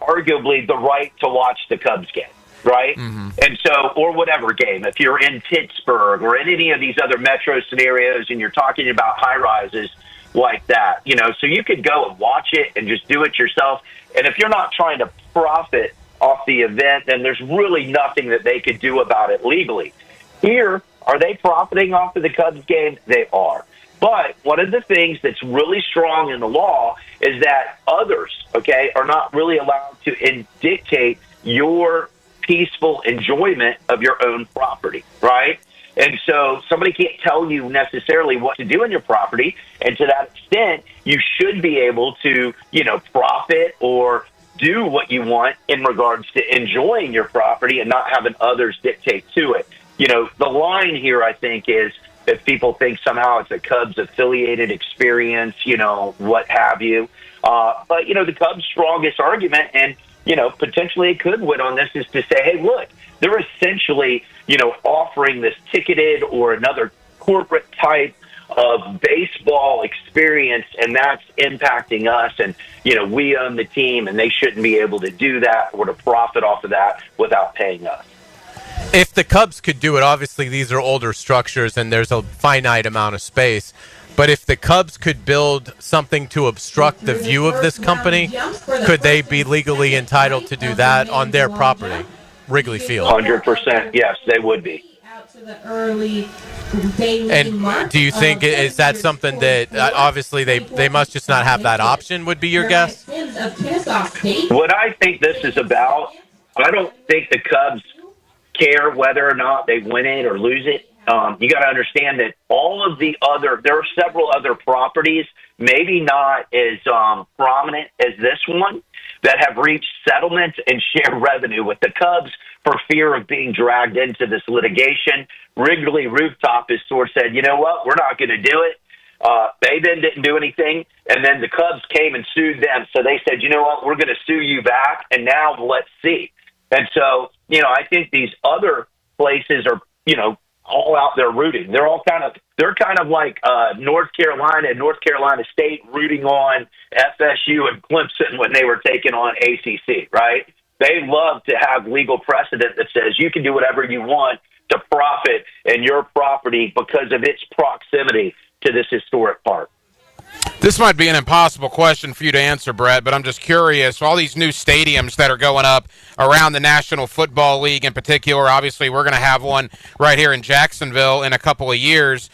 arguably the right to watch the Cubs game. Right? Mm-hmm. And so, or whatever game, if you're in Pittsburgh or in any of these other metro scenarios and you're talking about high rises like that, so you could go and watch it and just do it yourself. And if you're not trying to profit off the event, then there's really nothing that they could do about it legally. Here, are they profiting off of the Cubs game? They are. But one of the things that's really strong in the law is that others, are not really allowed to dictate your peaceful enjoyment of your own property, right? And so somebody can't tell you necessarily what to do in your property, and to that extent, you should be able to, profit or do what you want in regards to enjoying your property and not having others dictate to it. The line here, I think, is if people think somehow it's a Cubs-affiliated experience, what have you. But, the Cubs' strongest argument, and potentially it could win on this, is to say, hey, look, they're essentially, offering this ticketed or another corporate type of baseball experience, and that's impacting us. And, we own the team, and they shouldn't be able to do that or to profit off of that without paying us. If the Cubs could do it, obviously these are older structures and there's a finite amount of space. But if the Cubs could build something to obstruct the view of this company, could they be legally entitled to do that on their property, Wrigley Field? 100%, yes, they would be. And do you think, is that something that, obviously they must just not have that option, would be your guess? What I think this is about, I don't think the Cubs care whether or not they win it or lose it. You got to understand that there are several other properties, maybe not as prominent as this one, that have reached settlements and share revenue with the Cubs for fear of being dragged into this litigation. Wrigley Rooftop has sort of said, you know what, we're not going to do it. They then didn't do anything, and then the Cubs came and sued them. So they said, you know what, we're going to sue you back, and now let's see. And so, I think these other places are, all out there rooting. They're kind of like North Carolina State rooting on FSU and Clemson when they were taking on ACC, right? They love to have legal precedent that says you can do whatever you want to profit in your property because of its proximity to this historic park. This might be an impossible question for you to answer, Brett, but I'm just curious. All these new stadiums that are going up around the National Football League in particular, obviously we're going to have one right here in Jacksonville in a couple of years.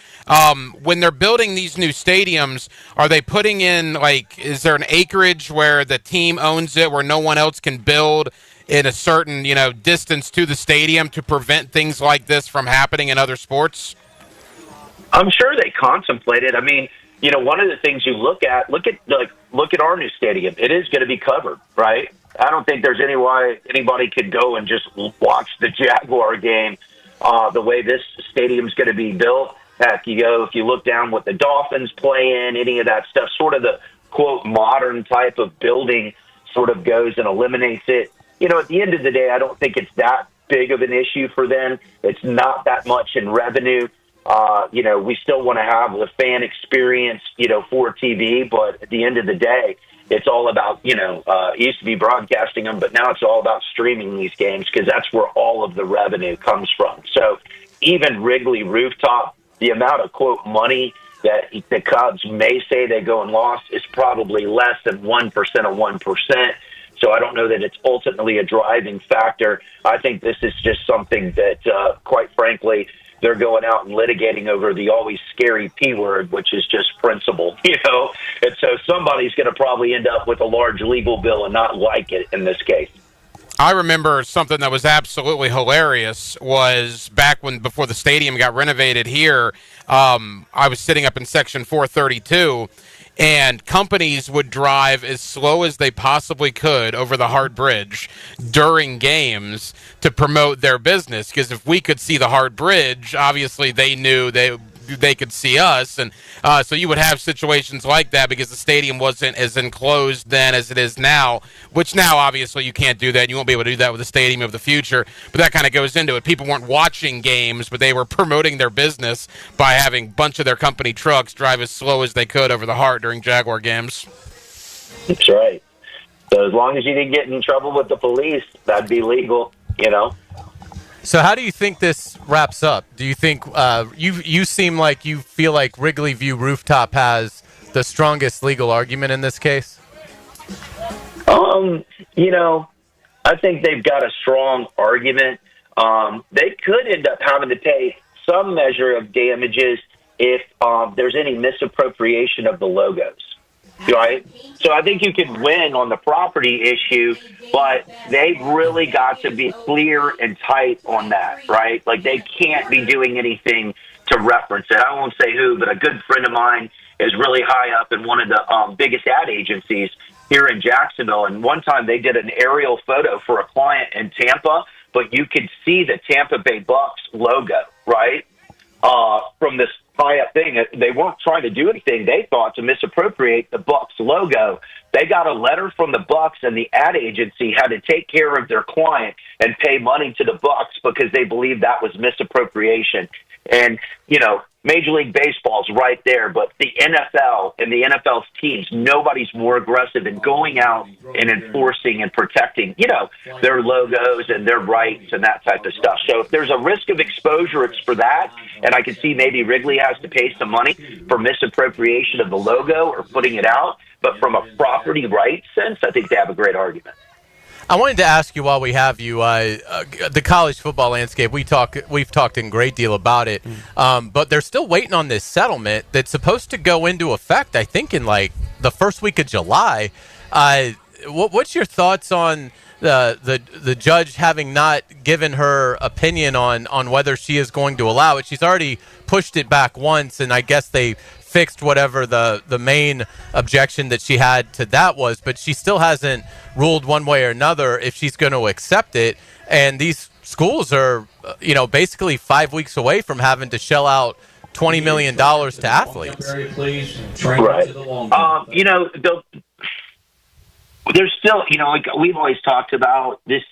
When they're building these new stadiums, are they putting in, is there an acreage where the team owns it, where no one else can build in a certain, distance to the stadium to prevent things like this from happening in other sports? I'm sure they contemplate it. One of the things you look at our new stadium. It is going to be covered, right? I don't think there's any way anybody could go and just watch the Jaguar game the way this stadium's going to be built. Heck, if you look down what the Dolphins play in, any of that stuff, sort of the, quote, modern type of building sort of goes and eliminates it. At the end of the day, I don't think it's that big of an issue for them. It's not that much in revenue. We still want to have the fan experience, for TV, but at the end of the day, it's all about, it used to be broadcasting them, but now it's all about streaming these games because that's where all of the revenue comes from. So even Wrigley Rooftop, the amount of, quote, money that the Cubs may say they go and lost is probably less than 1% of 1%. So I don't know that it's ultimately a driving factor. I think this is just something that, quite frankly, they're going out and litigating over the always scary P word, which is just principle, And so somebody's going to probably end up with a large legal bill and not like it in this case. I remember something that was absolutely hilarious was back before the stadium got renovated here, I was sitting up in section 432, and companies would drive as slow as they possibly could over the Hart Bridge during games to promote their business. Because if we could see the Hart Bridge, obviously they knew they could see us. And so you would have situations like that because the stadium wasn't as enclosed then as it is now, which now obviously you can't do that. You won't be able to do that with the stadium of the future. But that kind of goes into it. People weren't watching games, but they were promoting their business by having a bunch of their company trucks drive as slow as they could over the Hart during Jaguar games. That's right. So as long as you didn't get in trouble with the police, that'd be legal, So how do you think this wraps up? Do you think you seem like you feel like Wrigley View Rooftop has the strongest legal argument in this case? I think they've got a strong argument. They could end up having to pay some measure of damages if there's any misappropriation of the logos. Right? So I think you could win on the property issue, but they've really got to be clear and tight on that, right? Like they can't be doing anything to reference it. I won't say who, but a good friend of mine is really high up in one of the biggest ad agencies here in Jacksonville. And one time they did an aerial photo for a client in Tampa, but you could see the Tampa Bay Bucks logo, right? From this high up thing. They weren't trying to do anything, they thought, to misappropriate the Bucks logo. They got a letter from the Bucks, and the ad agency had to take care of their client and pay money to the Bucks because they believed that was misappropriation. And, Major League Baseball's right there, but the NFL and the NFL's teams, nobody's more aggressive in going out and enforcing and protecting, their logos and their rights and that type of stuff. So if there's a risk of exposure, it's for that. And I can see maybe Wrigley has to pay some money for misappropriation of the logo or putting it out. But from a property rights sense, I think they have a great argument. I wanted to ask you while we have you, the college football landscape. We've talked in great deal about it, but they're still waiting on this settlement that's supposed to go into effect, I think, in like the first week of July. What's your thoughts on the judge having not given her opinion on whether she is going to allow it? She's already pushed it back once, and I guess they fixed whatever the main objection that she had to that was, but she still hasn't ruled one way or another if she's going to accept it. And these schools are, basically 5 weeks away from having to shell out $20 million to athletes. Right. There's still, like we've always talked about this.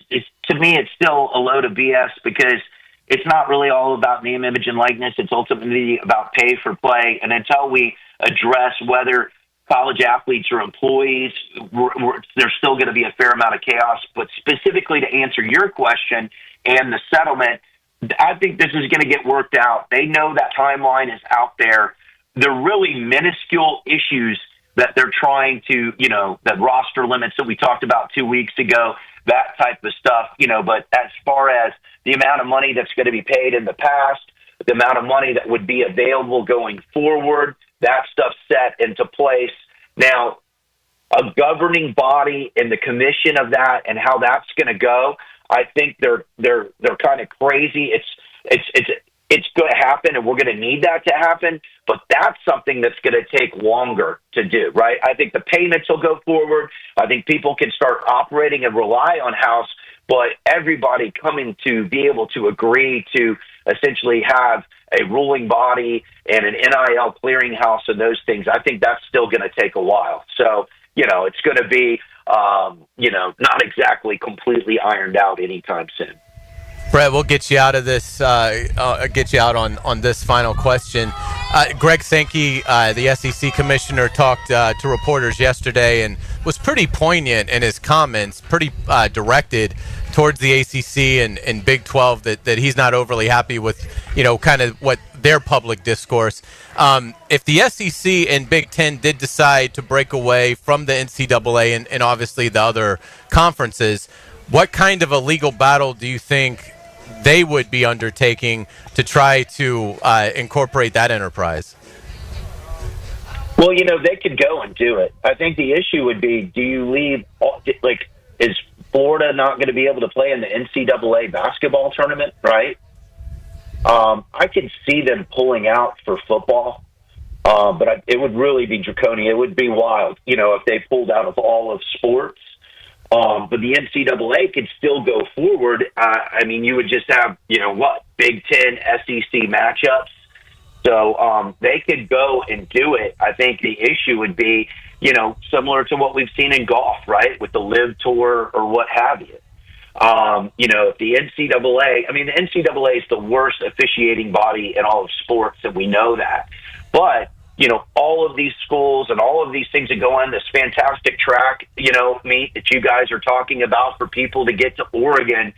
To me, it's still a load of BS because it's not really all about name, image, and likeness. It's ultimately about pay for play. And until we address whether college athletes are employees, there's still going to be a fair amount of chaos. But specifically to answer your question and the settlement, I think this is going to get worked out. They know that timeline is out there. They're really minuscule issues that they're trying to, the roster limits that we talked about 2 weeks ago, that type of stuff, but as far as the amount of money that's going to be paid in the past, the amount of money that would be available going forward, that stuff's set into place. Now, a governing body and the commission of that and how that's going to go, I think they're kind of crazy. It's going to happen, and we're going to need that to happen, but that's something that's going to take longer to do, right? I think the payments will go forward. I think people can start operating and rely on house, but everybody coming to be able to agree to essentially have a ruling body and an NIL clearinghouse and those things, I think that's still going to take a while. So, it's going to be, not exactly completely ironed out anytime soon. Brett, we'll get you out of this, get you out on this final question. Greg Sankey, the SEC commissioner, talked to reporters yesterday and was pretty poignant in his comments, pretty directed towards the ACC and Big 12 that he's not overly happy with, kind of what their public discourse. If the SEC and Big 10 did decide to break away from the NCAA and obviously the other conferences, what kind of a legal battle do you think they would be undertaking to try to incorporate that enterprise? Well, they could go and do it. I think the issue would be, do you leave, is Florida not going to be able to play in the NCAA basketball tournament, right? I could see them pulling out for football, but it would really be draconian. It would be wild, if they pulled out of all of sports. But the NCAA could still go forward. You would just have, Big Ten, SEC matchups. So they could go and do it. I think the issue would be, similar to what we've seen in golf, right, with the LIV Tour or what have you. If the NCAA, the NCAA is the worst officiating body in all of sports, and we know that. But all of these schools and all of these things that go on this fantastic track, meet that you guys are talking about for people to get to Oregon,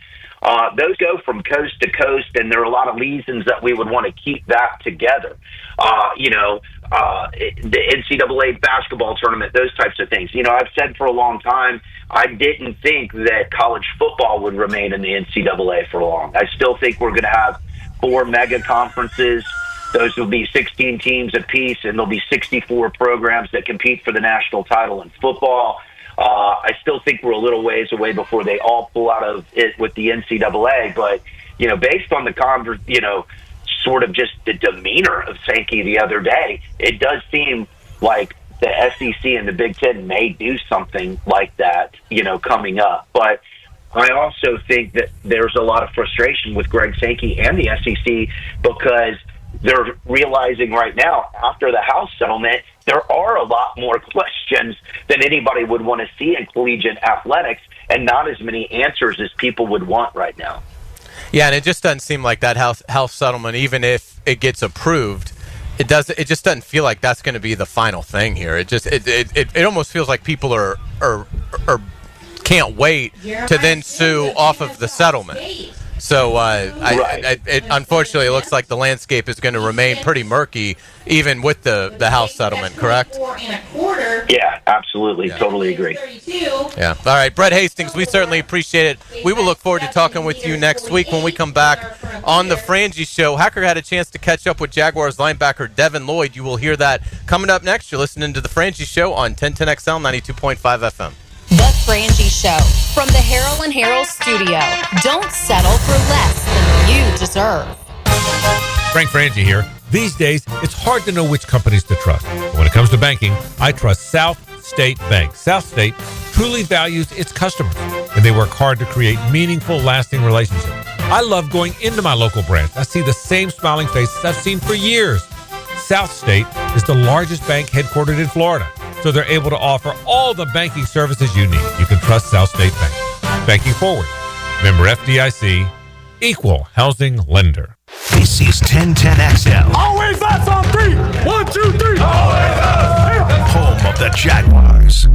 those go from coast to coast, and there are a lot of reasons that we would want to keep that together. The NCAA basketball tournament, those types of things. I've said for a long time, I didn't think that college football would remain in the NCAA for long. I still think we're going to have 4 mega conferences. Those will be 16 teams apiece, and there'll be 64 programs that compete for the national title in football. I still think we're a little ways away before they all pull out of it with the NCAA. But, based on the sort of just the demeanor of Sankey the other day, it does seem like the SEC and the Big Ten may do something like that, coming up. But I also think that there's a lot of frustration with Greg Sankey and the SEC because they're realizing right now, after the House settlement, there are a lot more questions than anybody would want to see in collegiate athletics, and not as many answers as people would want right now. Yeah, and it just doesn't seem like that House settlement, even if it gets approved, it just doesn't feel like that's going to be the final thing here. It almost feels like people are can't wait to then sue off of the settlement. So unfortunately, it looks like the landscape is going to remain pretty murky, even with the House settlement, correct? Yeah, absolutely. Yeah. Totally agree. Yeah. All right, Brett Hastings, we certainly appreciate it. We will look forward to talking with you next week when we come back on the Frangie Show. Hacker had a chance to catch up with Jaguars linebacker Devin Lloyd. You will hear that coming up next. You're listening to the Frangie Show on 1010XL 92.5 FM. The Frangie Show from the Harrell and Harrell studio. Don't settle for less than you deserve. Frank Frangie here. These days, it's hard to know which companies to trust. But when it comes to banking, I trust South State Bank. South State truly values its customers, and they work hard to create meaningful, lasting relationships. I love going into my local branch. I see the same smiling faces I've seen for years. South State is the largest bank headquartered in Florida, so they're able to offer all the banking services you need. You can trust South State Bank. Banking forward. Member FDIC, equal housing lender. This is 1010XL. Always that's on 3. 1, 2, 3. Always that's. Home of the Jaguars.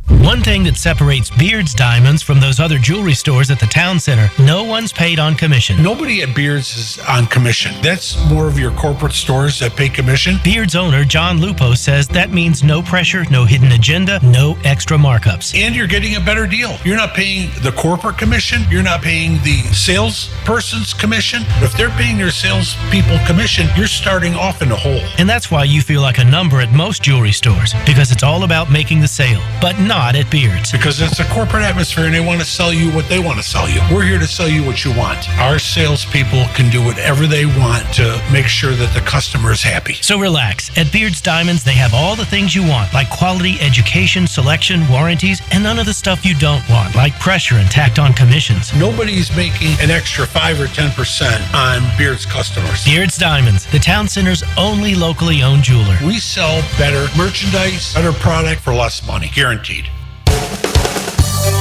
One thing that separates Beard's Diamonds from those other jewelry stores at the town center, no one's paid on commission. Nobody at Beard's is on commission. That's more of your corporate stores that pay commission. Beard's owner, John Lupo, says that means no pressure, no hidden agenda, no extra markups. And you're getting a better deal. You're not paying the corporate commission. You're not paying the salesperson's commission. If they're paying their salespeople commission, you're starting off in a hole. And that's why you feel like a number at most jewelry stores, because it's all about making the sale, but not at Beard's. Because it's a corporate atmosphere and they want to sell you what they want to sell you. We're here to sell you what you want. Our salespeople can do whatever they want to make sure that the customer is happy. So relax. At Beard's Diamonds, they have all the things you want, like quality education, selection, warranties, and none of the stuff you don't want, like pressure and tacked on commissions. Nobody's making an extra 5 or 10% on Beard's customers. Beard's Diamonds, the town center's only locally owned jeweler. We sell better merchandise, better product for less money, guaranteed.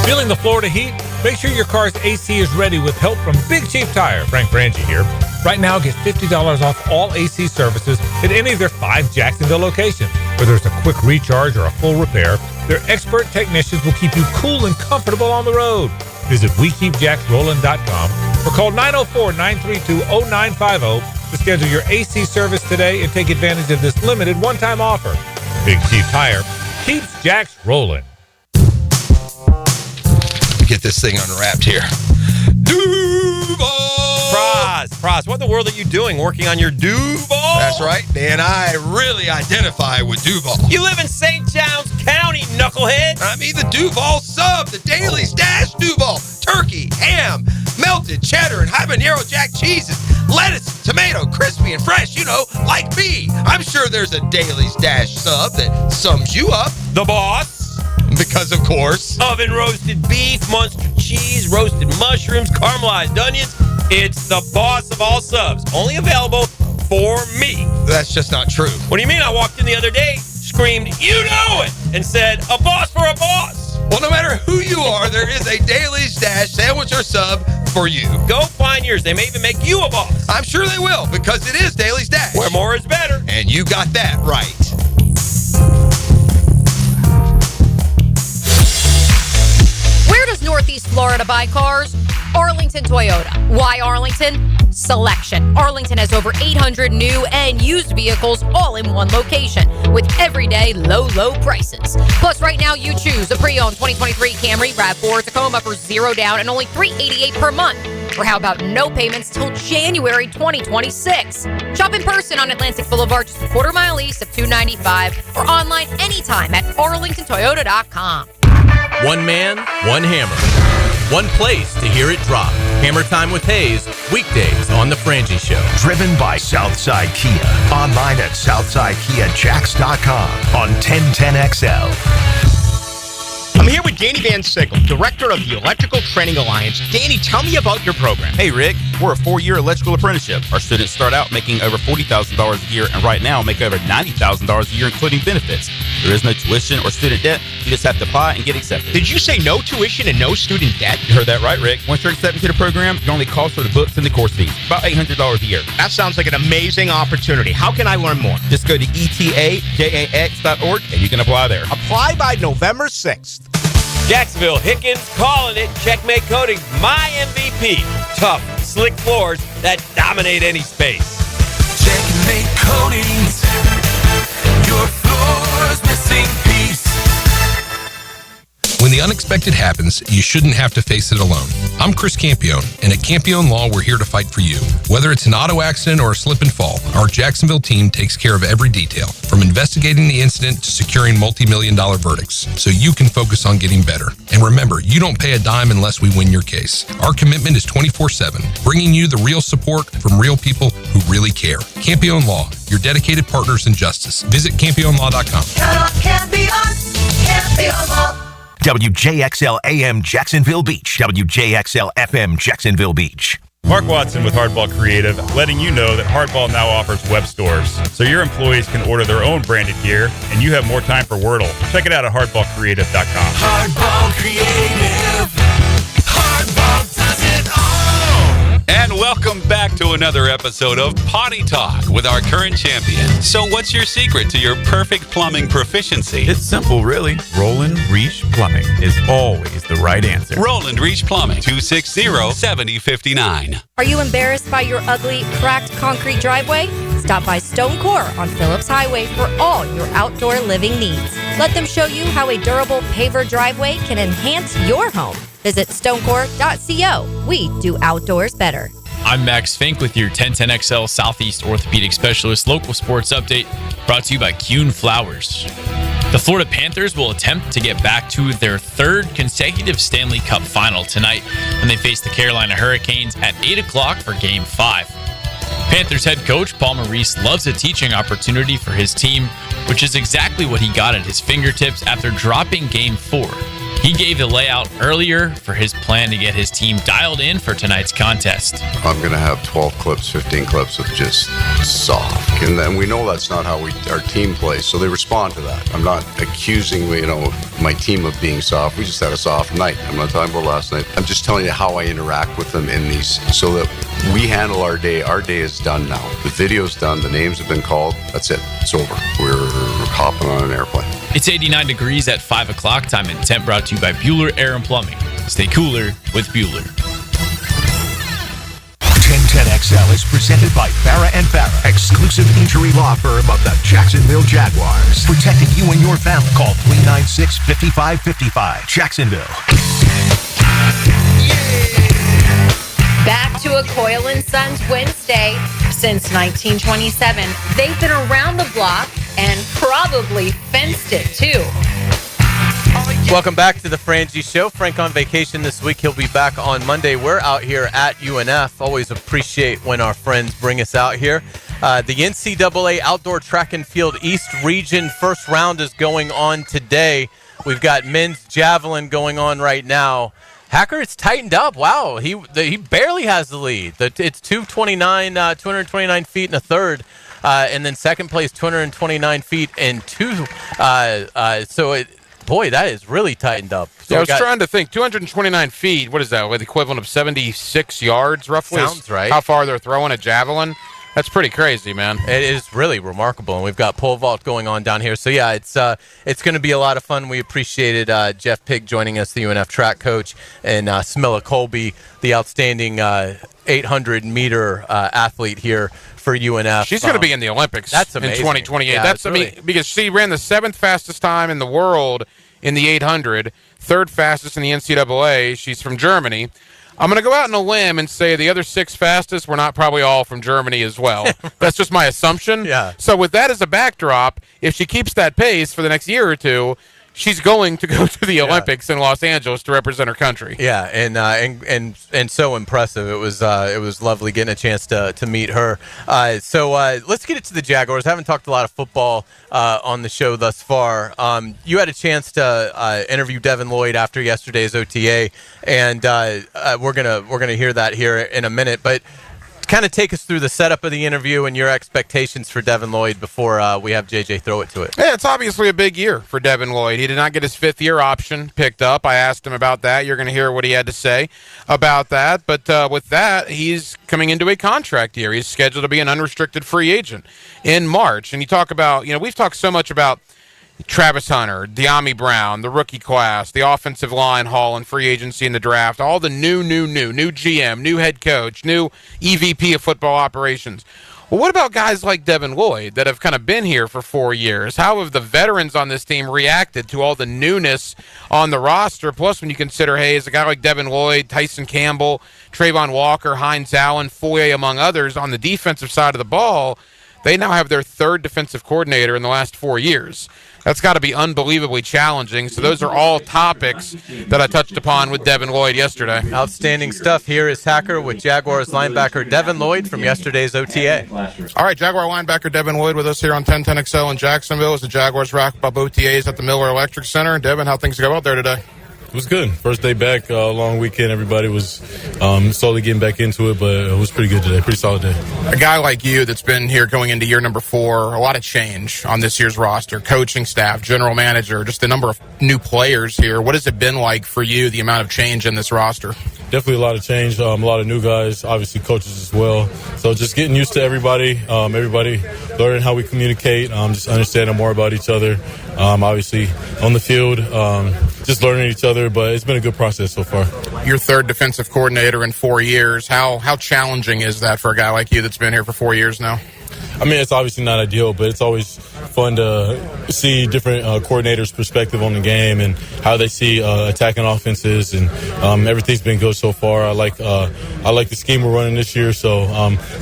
Feeling the Florida heat? Make sure your car's AC is ready with help from Big Chief Tire. Frank Frangie here. Right now, get $50 off all AC services at any of their 5 Jacksonville locations. Whether it's a quick recharge or a full repair, their expert technicians will keep you cool and comfortable on the road. Visit WeKeepJacksRollin.com or call 904-932-0950 to schedule your AC service today and take advantage of this limited one-time offer. Big Chief Tire keeps Jacks rolling. Get this thing unwrapped here. Duval! Praz, what in the world are you doing working on your Duval? That's right. Dan, I really identify with Duval. You live in St. John's County, knucklehead. I mean the Duval sub, the Daily Stash Duval. Turkey, ham, melted cheddar, and habanero jack cheeses. Lettuce, tomato, crispy and fresh, like me. I'm sure there's a Daily Stash sub that sums you up. The boss. Because, of course, oven roasted beef, Munster cheese, roasted mushrooms, caramelized onions. It's the boss of all subs. Only available for me. That's just not true. What do you mean? I walked in the other day, screamed, "You know it!" and said, "A boss for a boss." Well, no matter who you are, there is a Daily Stash sandwich or sub for you. Go find yours. They may even make you a boss. I'm sure they will, because it is Daily Stash. Where more is better. And you got that right. Where does Northeast Florida buy cars? Arlington Toyota. Why Arlington? Selection. Arlington has over 800 new and used vehicles all in one location with everyday low prices. Plus, right now you choose a pre-owned 2023 Camry, RAV4, Tacoma for $0 down and only $388 per month. Or how about no payments till January 2026? Shop in person on Atlantic Boulevard, just a quarter-mile east of 295, or online anytime at arlingtontoyota.com. One man, one hammer. One place to hear it drop. Hammer Time with Hayes, weekdays on The Frangie Show. Driven by Southside Kia. Online at SouthsideKiaJacks.com on 1010XL. I'm here with Danny Van Sickle, director of the Electrical Training Alliance. Danny, tell me about your program. Hey, Rick, we're a 4-year electrical apprenticeship. Our students start out making over $40,000 a year, and right now make over $90,000 a year, including benefits. There is no tuition or student debt. You just have to apply and get accepted. Did you say no tuition and no student debt? You heard that right, Rick. Once you're accepted to the program, it only costs for the books and the course fees. About $800 a year. That sounds like an amazing opportunity. How can I learn more? Just go to etajax.org and you can apply there. Apply by November 6th. Jacksonville, Hickens calling it. Checkmate Coating, my MVP. Tough, slick floors that dominate any space. Checkmate Coatings, your floor's missing piece. When the unexpected happens, you shouldn't have to face it alone. I'm Chris Campione, and at Campione Law, we're here to fight for you. Whether it's an auto accident or a slip and fall, our Jacksonville team takes care of every detail, from investigating the incident to securing multi-million-dollar verdicts, so you can focus on getting better. And remember, you don't pay a dime unless we win your case. Our commitment is 24/7, bringing you the real support from real people who really care. Campione Law, your dedicated partners in justice. Visit CampioneLaw.com. Count on Campione, Campione Law. WJXL AM Jacksonville Beach. WJXL FM Jacksonville Beach. Mark Watson with Hardball Creative, letting you know that Hardball now offers web stores, so your employees can order their own branded gear, and you have more time for Wordle. Check it out at hardballcreative.com. Hardball Creative. Hardball does it all. And welcome back to another episode of Potty Talk with our current champion. So what's your secret to your perfect plumbing proficiency? It's simple, really. Roland Reach Plumbing is always the right answer. Roland Reach Plumbing, 260-7059. Are you embarrassed by your ugly, cracked concrete driveway? Stop by Stone Core on Phillips Highway for all your outdoor living needs. Let them show you how a durable paver driveway can enhance your home. Visit stonecore.co. We do outdoors better. I'm Max Fink with your 1010XL Southeast Orthopedic Specialist local sports update, brought to you by Kuhn Flowers. The Florida Panthers will attempt to get back to their third consecutive Stanley Cup final tonight when they face the Carolina Hurricanes at 8 o'clock for Game 5. Panthers head coach Paul Maurice loves a teaching opportunity for his team, which is exactly what he got at his fingertips after dropping Game 4. He gave the layout earlier for his plan to get his team dialed in for tonight's contest. I'm going to have 12 clips, 15 clips of just soft. And then we know that's not how our team plays, so they respond to that. I'm not accusing, my team of being soft. We just had a soft night. I'm not talking about last night. I'm just telling you how I interact with them in these so that We handle our day. Our day is done now. The video's done. The names have been called. That's it. It's over. We're hopping on an airplane. It's 89 degrees at 5 o'clock. Time and temp brought to you by Bueller Air and Plumbing. Stay cooler with Bueller. 1010XL is presented by Farah & Farah, exclusive injury law firm of the Jacksonville Jaguars. Protecting you and your family. Call 396-5555. Jacksonville. Back to a Coyle & Sons Wednesday. Since 1927, they've been around the block and probably fenced it, too. Welcome back to the Frangie Show. Frank on vacation this week. He'll be back on Monday. We're out here at UNF. Always appreciate when our friends bring us out here. The NCAA Outdoor Track and Field East Region first round is going on today. We've got men's javelin going on right now. Hacker, it's tightened up. Wow, he barely has the lead. It's 229 feet and a third. And then second place, 229 feet and two. Boy, that is really tightened up. So I was trying to think. 229 feet, what is that? The equivalent of 76 yards, roughly? Sounds right. How far they're throwing a javelin? That's pretty crazy, man. It is really remarkable, and we've got pole vault going on down here. So, yeah, it's going to be a lot of fun. We appreciated Jeff Pig joining us, the UNF track coach, and Smilla Colby, the outstanding 800-meter athlete here for UNF. She's going to be in the Olympics. That's amazing. In 2028. Yeah, That's because she ran the 7th fastest time in the world in the 800, 3rd fastest in the NCAA. She's from Germany. I'm going to go out on a limb and say the other 6 fastest were not probably all from Germany as well. That's just my assumption. Yeah. So with that as a backdrop, if she keeps that pace for the next year or two, she's going to go to the Olympics in Los Angeles to represent her country. Yeah, and so impressive. It was lovely getting a chance to meet her. So let's get it to the Jaguars. I haven't talked a lot of football on the show thus far. You had a chance to interview Devin Lloyd after yesterday's OTA, and we're gonna hear that here in a minute. But kind of take us through the setup of the interview and your expectations for Devin Lloyd before we have JJ throw it to it. Yeah, it's obviously a big year for Devin Lloyd. He did not get his 5th-year option picked up. I asked him about that. You're going to hear what he had to say about that. But with that, he's coming into a contract year. He's scheduled to be an unrestricted free agent in March. And you talk about, we've talked so much about Travis Hunter, De'Ami Brown, the rookie class, the offensive line haul and free agency in the draft, all the new GM, new head coach, new EVP of football operations. Well, what about guys like Devin Lloyd that have kind of been here for 4 years? How have the veterans on this team reacted to all the newness on the roster? Plus, when you consider, hey, is a guy like Devin Lloyd, Tyson Campbell, Trayvon Walker, Hines Allen, Foye, among others, on the defensive side of the ball, they now have their 3rd defensive coordinator in the last 4 years. That's got to be unbelievably challenging. So those are all topics that I touched upon with Devin Lloyd yesterday. Outstanding stuff. Here is Hacker with Jaguars linebacker Devin Lloyd from yesterday's OTA. All right, Jaguar linebacker Devin Lloyd with us here on 1010XL in Jacksonville as the Jaguars wrap up OTAs at the Miller Electric Center. Devin, how things go out there today? It was good. First day back, long weekend. Everybody was slowly getting back into it, but it was pretty good today. Pretty solid day. A guy like you that's been here going into year number 4, a lot of change on this year's roster, coaching staff, general manager, just the number of new players here. What has it been like for you, the amount of change in this roster? Definitely a lot of change, a lot of new guys, obviously coaches as well. So just getting used to everybody, learning how we communicate, just understanding more about each other. Obviously on the field, just learning each other, but it's been a good process so far. Your 3rd defensive coordinator in 4 years. How challenging is that for a guy like you that's been here for 4 years now? I mean, it's obviously not ideal, but it's always fun to see different coordinators' perspective on the game and how they see attacking offenses. And everything's been good so far. I like the scheme we're running this year, so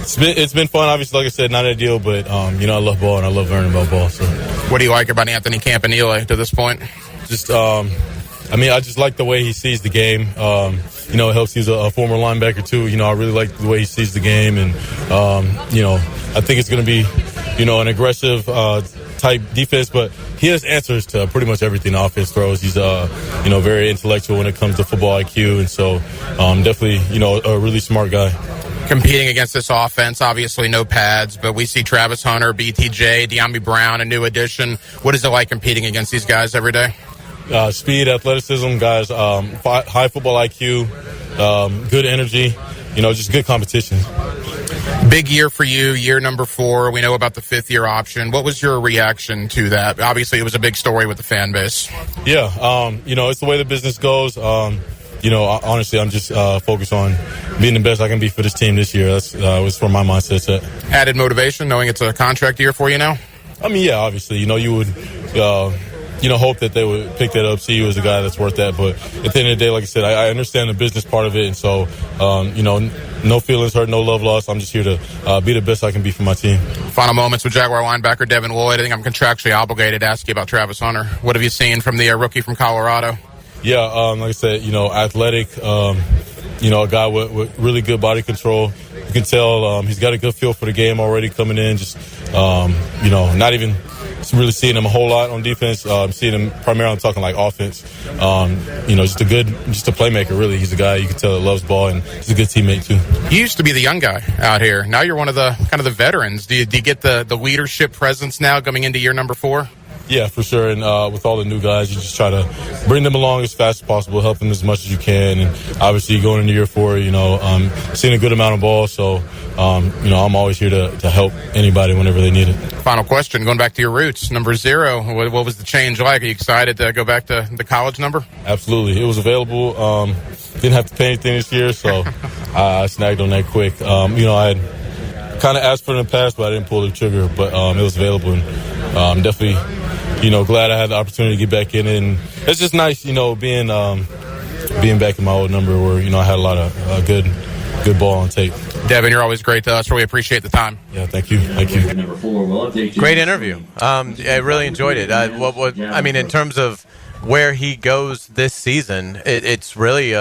it's been fun. Obviously, like I said, not ideal, but I love ball and I love learning about ball. So, what do you like about Anthony Campanile to this point? Just, I just like the way he sees the game. It helps. He's a former linebacker too. I really like the way he sees the game, and I think it's going to be, an aggressive type defense, but he has answers to pretty much everything the offense throws. He's very intellectual when it comes to football IQ, and so definitely a really smart guy. Competing against this offense, obviously no pads, but we see Travis Hunter, BTJ, De'Ami Brown, a new addition. What is it like competing against these guys every day? Speed, athleticism, guys, high football IQ, good energy. just good competition. Big year for you, year number 4. We know about the 5th-year option. What was your reaction to that? Obviously, it was a big story with the fan base. Yeah, it's the way the business goes. Honestly, I'm just focused on being the best I can be for this team this year. That's was where my mindset's at. Added motivation, knowing it's a contract year for you now? I mean, yeah, obviously. You would, hope that they would pick that up, see you as a guy that's worth that. But at the end of the day, like I said, I understand the business part of it. And so, no feelings hurt, no love lost. I'm just here to be the best I can be for my team. Final moments with Jaguar linebacker Devin Lloyd. I think I'm contractually obligated to ask you about Travis Hunter. What have you seen from the rookie from Colorado? Yeah, like I said, athletic, a guy with really good body control. You can tell he's got a good feel for the game already coming in. Just, not even really seeing him a whole lot on defense. Seeing him primarily, I'm talking like offense. Just a playmaker, really. He's a guy you can tell that loves ball, and he's a good teammate, too. You used to be the young guy out here. Now you're one of the kind of the veterans. Do you get the leadership presence now coming into year number 4? Yeah, for sure. And with all the new guys, you just try to bring them along as fast as possible, help them as much as you can. And obviously, going into year 4, seeing a good amount of ball. So, I'm always here to help anybody whenever they need it. Final question, going back to your roots, number 0. What was the change like? Are you excited to go back to the college number? Absolutely. It was available. Didn't have to pay anything this year, so I snagged on that quick. I had kind of asked for it in the past, but I didn't pull the trigger. But it was available, and definitely, glad I had the opportunity to get back in it. And it's just nice, being back in my old number where, I had a lot of good ball on tape. Devin, you're always great to us. Really appreciate the time. Yeah, thank you. Great interview. I really enjoyed it. In terms of where he goes this season, it's really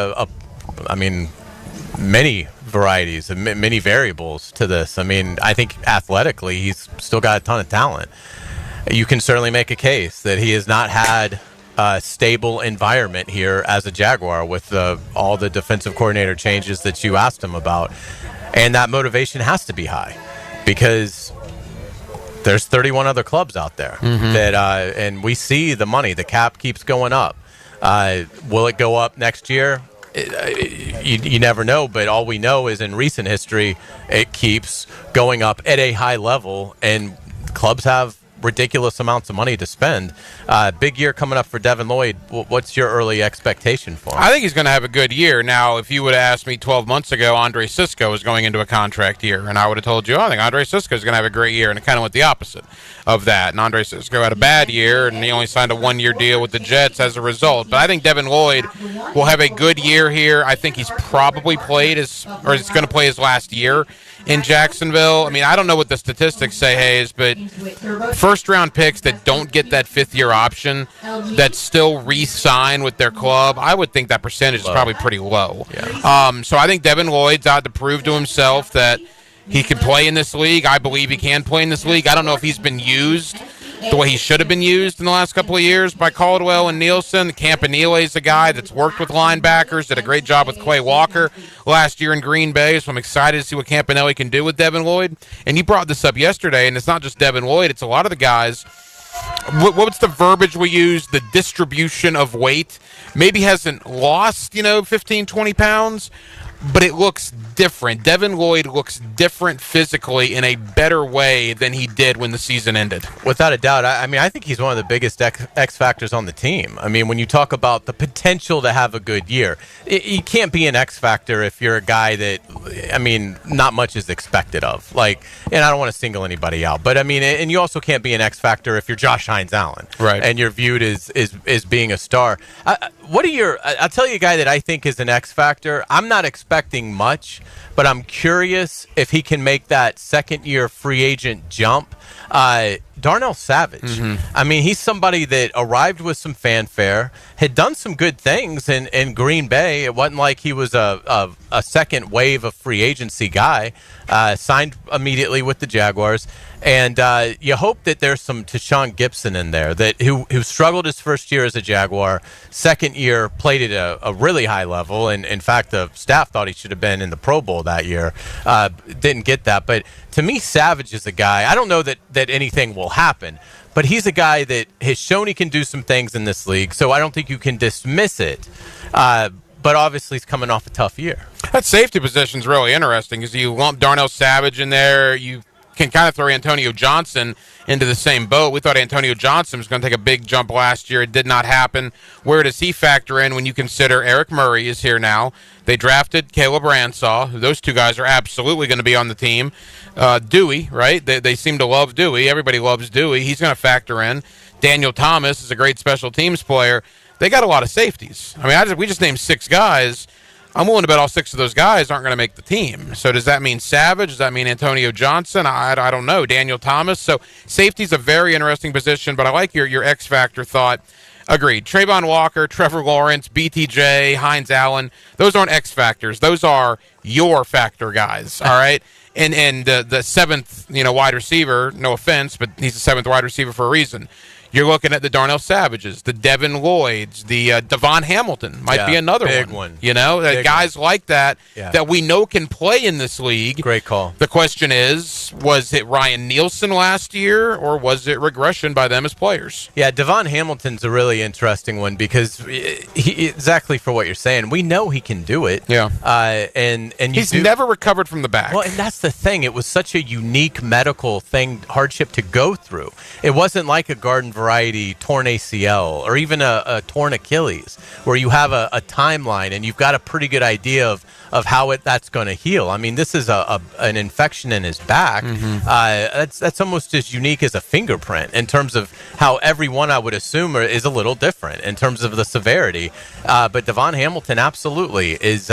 many varieties and many variables to this. I think athletically, he's still got a ton of talent. You can certainly make a case that he has not had a stable environment here as a Jaguar with all the defensive coordinator changes that you asked him about. And that motivation has to be high because there's 31 other clubs out there that, and we see the money. The cap keeps going up. Will it go up next year? You never know, but all we know is in recent history, it keeps going up at a high level, and clubs have ridiculous amounts of money to spend. Big year coming up for Devin Lloyd. What's your early expectation for him? I think he's going to have a good year. Now, if you would have asked me 12 months ago, Andre Sisco was going into a contract year, and I would have told you, I think Andre Sisco is going to have a great year, and it kind of went the opposite of that. And Andre Sisco had a bad year, and he only signed a 1-year deal with the Jets as a result. But I think Devin Lloyd will have a good year here. I think he's probably he's going to play his last year in Jacksonville. I don't know what the statistics say, Hayes, but first-round picks that don't get that 5th-year option that still re-sign with their club, I would think that percentage is probably pretty low. Yeah. So I think Devin Lloyd's out to prove to himself that he can play in this league. I believe he can play in this league. I don't know if he's been used the way he should have been used in the last couple of years by Caldwell and Nielsen. Campanile is a guy that's worked with linebackers, did a great job with Quay Walker last year in Green Bay, so I'm excited to see what Campanile can do with Devin Lloyd. And you brought this up yesterday, and it's not just Devin Lloyd, it's a lot of the guys. What's the verbiage we use? The distribution of weight. Maybe hasn't lost, 15, 20 pounds, but it looks different. Devin Lloyd looks different physically in a better way than he did when the season ended. Without a doubt. I think he's one of the biggest X factors on the team. When you talk about the potential to have a good year, you can't be an X factor if you're a guy that, not much is expected of. And I don't want to single anybody out, but and you also can't be an X factor if you're Josh Hines-Allen, right? And you're viewed as being a star. I'll tell you a guy that I think is an X factor. I'm not expecting much, but I'm curious if he can make that second-year free agent jump. Darnell Savage. He's somebody that arrived with some fanfare, had done some good things in Green Bay. It wasn't like he was a second wave of free agency guy. Signed immediately with the Jaguars. And you hope that there's some Tashawn Gibson in there who struggled his first year as a Jaguar. Second year played at a really high level. And in fact, the staff thought he should have been in the Pro Bowl that year. Didn't get that. But to me, Savage is a guy. I don't know that anything will happen, but he's a guy that has shown he can do some things in this league. So I don't think you can dismiss it. But obviously he's coming off a tough year. That safety position is really interesting because you lump Darnell Savage in there. You can kind of throw Antonio Johnson into the same boat. We thought Antonio Johnson was going to take a big jump last year. It did not happen. Where does he factor in when you consider Eric Murray is here now? They drafted Caleb Ransaw. Those two guys are absolutely going to be on the team. Dewey, right? They seem to love Dewey. Everybody loves Dewey. He's going to factor in. Daniel Thomas is a great special teams player. They got a lot of safeties. I mean, we just named 6 guys. I'm willing to bet all 6 of those guys aren't going to make the team. So does that mean Savage? Does that mean Antonio Johnson? I don't know. Daniel Thomas. So safety's a very interesting position, but I like your X Factor thought. Agreed. Trayvon Walker, Trevor Lawrence, BTJ, Hines Allen, those aren't X Factors. Those are your factor guys, all right? And the 7th, wide receiver, no offense, but he's the 7th wide receiver for a reason. You're looking at the Darnell Savages, the Devin Lloyds, the Devon Hamilton might be another big one. Big Guys like that that we know can play in this league. Great call. The question is, was it Ryan Nielsen last year, or was it regression by them as players? Yeah, Devon Hamilton's a really interesting one because exactly for what you're saying, we know he can do it. Yeah, and he's never recovered from the back. Well, and that's the thing. It was such a unique medical hardship to go through. It wasn't like a garden variety torn ACL or even a torn Achilles where you have a timeline and you've got a pretty good idea of how that's going to heal. I mean, this is an infection in his back. That's almost as unique as a fingerprint in terms of how everyone, I would assume, is a little different in terms of the severity. But Devon Hamilton absolutely is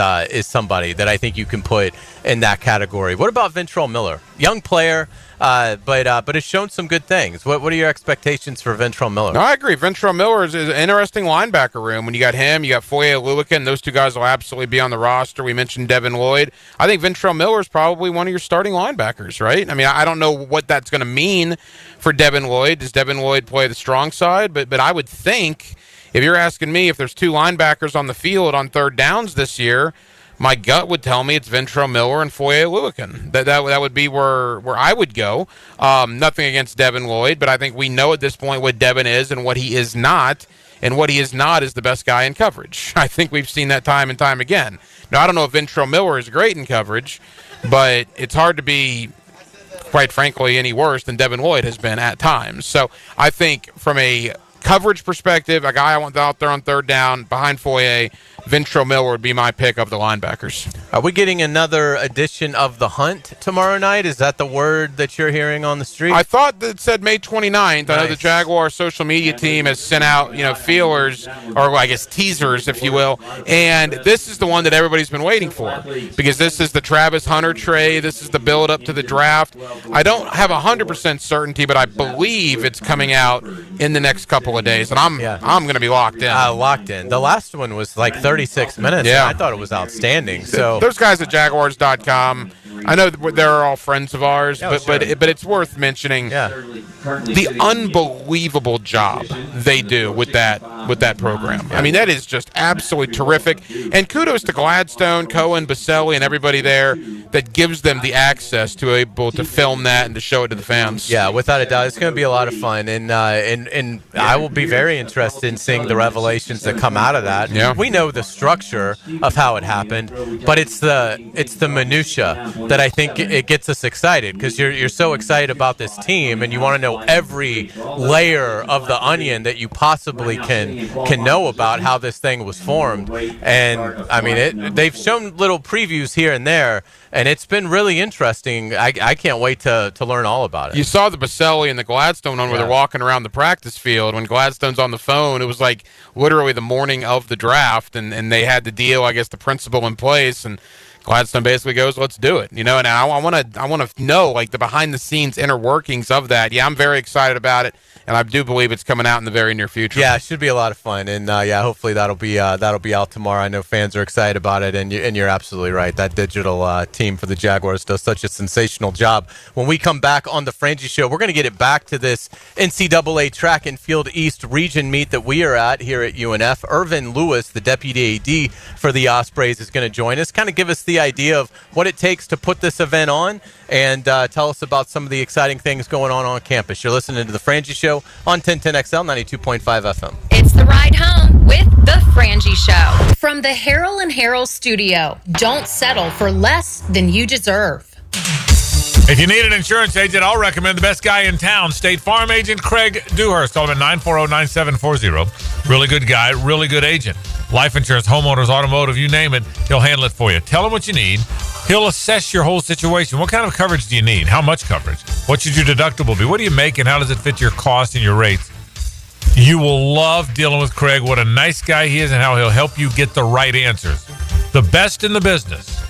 somebody that I think you can put in that category. What about Ventrell Miller? Young player, but has shown some good things. What are your expectations for Ventrell Miller? No, I agree. Ventrell Miller is an interesting linebacker room. When you got him, you got Foye Oluokun. Those 2 guys will absolutely be on the roster. We mentioned Devin Lloyd. I think Ventrell Miller is probably one of your starting linebackers, right? I mean, I don't know what that's going to mean for Devin Lloyd. Does Devin Lloyd play the strong side? But I would think, if you're asking me if there's 2 linebackers on the field on third downs this year, my gut would tell me it's Ventrell Miller and Foye Oluokun. That would be where I would go. Nothing against Devin Lloyd, but I think we know at this point what Devin is and what he is not. And what he is not is the best guy in coverage. I think we've seen that time and time again. Now, I don't know if Ventrell Miller is great in coverage, but it's hard to be, quite frankly, any worse than Devin Lloyd has been at times. So I think from a coverage perspective, a guy I want out there on third down behind Foye, Ventrell Miller would be my pick of the linebackers. Are we getting another edition of The Hunt tomorrow night? Is that the word that you're hearing on the street? I thought that it said May 29th. Nice. I know the Jaguar social media team has sent out, feelers, or I guess teasers, if you will. And this is the one that everybody's been waiting for because this is the Travis Hunter trade. This is the build up to the draft. I don't have 100% certainty, but I believe it's coming out in the next couple of days, and I'm going to be locked in. Locked in. The last one was like 36 minutes. Yeah. I thought it was outstanding. So those guys at Jaguars.com, I know they're all friends of ours, but it's worth mentioning the unbelievable job they do with that program. I mean, that is just absolutely terrific. And kudos to Gladstone, Cohen, Baselli, and everybody there that gives them the access to able to film that and to show it to the fans. Yeah, without a doubt, it's going to be a lot of fun, and I will be very interested in seeing the revelations that come out of that. Yeah. We know the structure of how it happened, but it's the minutia that I think it gets us excited because you're so excited about this team and you want to know every layer of the onion that you possibly can know about how this thing was formed. And I mean, they've shown little previews here and there, and it's been really interesting. I can't wait to learn all about it. You saw the Baselli and the Gladstone one where they're walking around the practice field. When Gladstone's on the phone, it was like literally the morning of the draft, and they had the deal, I guess, the principle in place, and Gladstone basically goes, "Let's do it," and I want to know like the behind the scenes inner workings of that. Yeah, I'm very excited about it, and I do believe it's coming out in the very near future. Yeah, it should be a lot of fun, and hopefully that'll be out tomorrow. I know fans are excited about it, and you're absolutely right. That digital team for the Jaguars does such a sensational job. When we come back on the Frangie Show, we're going to get it back to this NCAA Track and Field East region meet that we are at here at UNF. Irvin Lewis, the deputy AD for the Ospreys, is going to join us. Kind of give us the idea of what it takes to put this event on and tell us about some of the exciting things going on campus. You're listening to the Frangie Show on 1010XL 92.5 FM. It's the ride home. with The Frangie Show. From the Harrell and Harrell studio, don't settle for less than you deserve. If you need an insurance agent, I'll recommend the best guy in town, State Farm agent Craig Dewhurst. Call him at 940-9740. Really good guy, really good agent. Life insurance, homeowners, automotive, you name it, he'll handle it for you. Tell him what you need. He'll assess your whole situation. What kind of coverage do you need? How much coverage? What should your deductible be? What do you make and how does it fit your cost and your rates? You will love dealing with Craig. What a nice guy he is and how he'll help you get the right answers. The best in the business.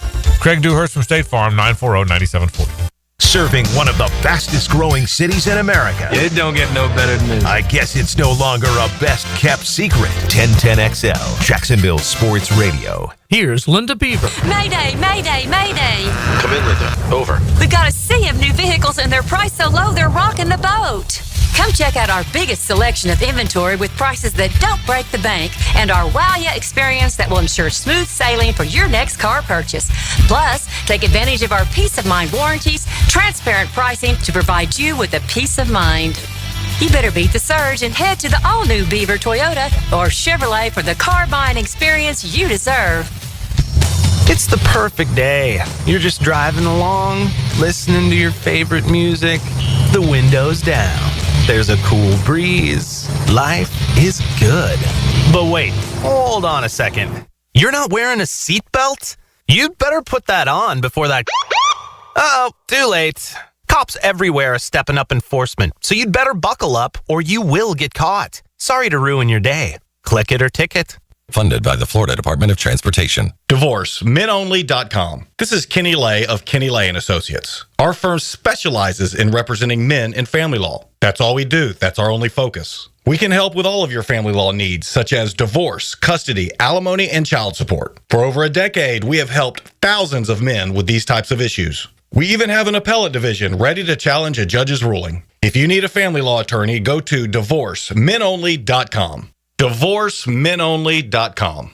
Craig Dewhurst from State Farm, 940-9740. Serving one of the fastest growing cities in America. It don't get no better than this. I guess it's no longer a best kept secret. 1010XL, Jacksonville Sports Radio. Here's Linda Beaver. Mayday, mayday, mayday. Come in, Linda. Over. We got a sea of new vehicles and they're priced so low they're rocking the boat. Come check out our biggest selection of inventory with prices that don't break the bank and our wow ya experience that will ensure smooth sailing for your next car purchase. Plus, take advantage of our peace of mind warranties, transparent pricing to provide you with a peace of mind. You better beat the surge and head to the all-new Beaver Toyota or Chevrolet for the car buying experience you deserve. It's the perfect day. You're just driving along, listening to your favorite music, the windows down. There's a cool breeze. Life is good. But wait, hold on a second. You're not wearing a seatbelt? You'd better put that on before that... Uh-oh, too late. Cops everywhere are stepping up enforcement, so you'd better buckle up or you will get caught. Sorry to ruin your day. Click it or ticket. Funded by the Florida Department of Transportation. Divorce, menonly.com. This is Kenny Lay of Kenny Lay & Associates. Our firm specializes in representing men in family law. That's all we do. That's our only focus. We can help with all of your family law needs, such as divorce, custody, alimony, and child support. For over a decade, we have helped thousands of men with these types of issues. We even have an appellate division ready to challenge a judge's ruling. If you need a family law attorney, go to divorcemenonly.com. DivorceMenOnly.com.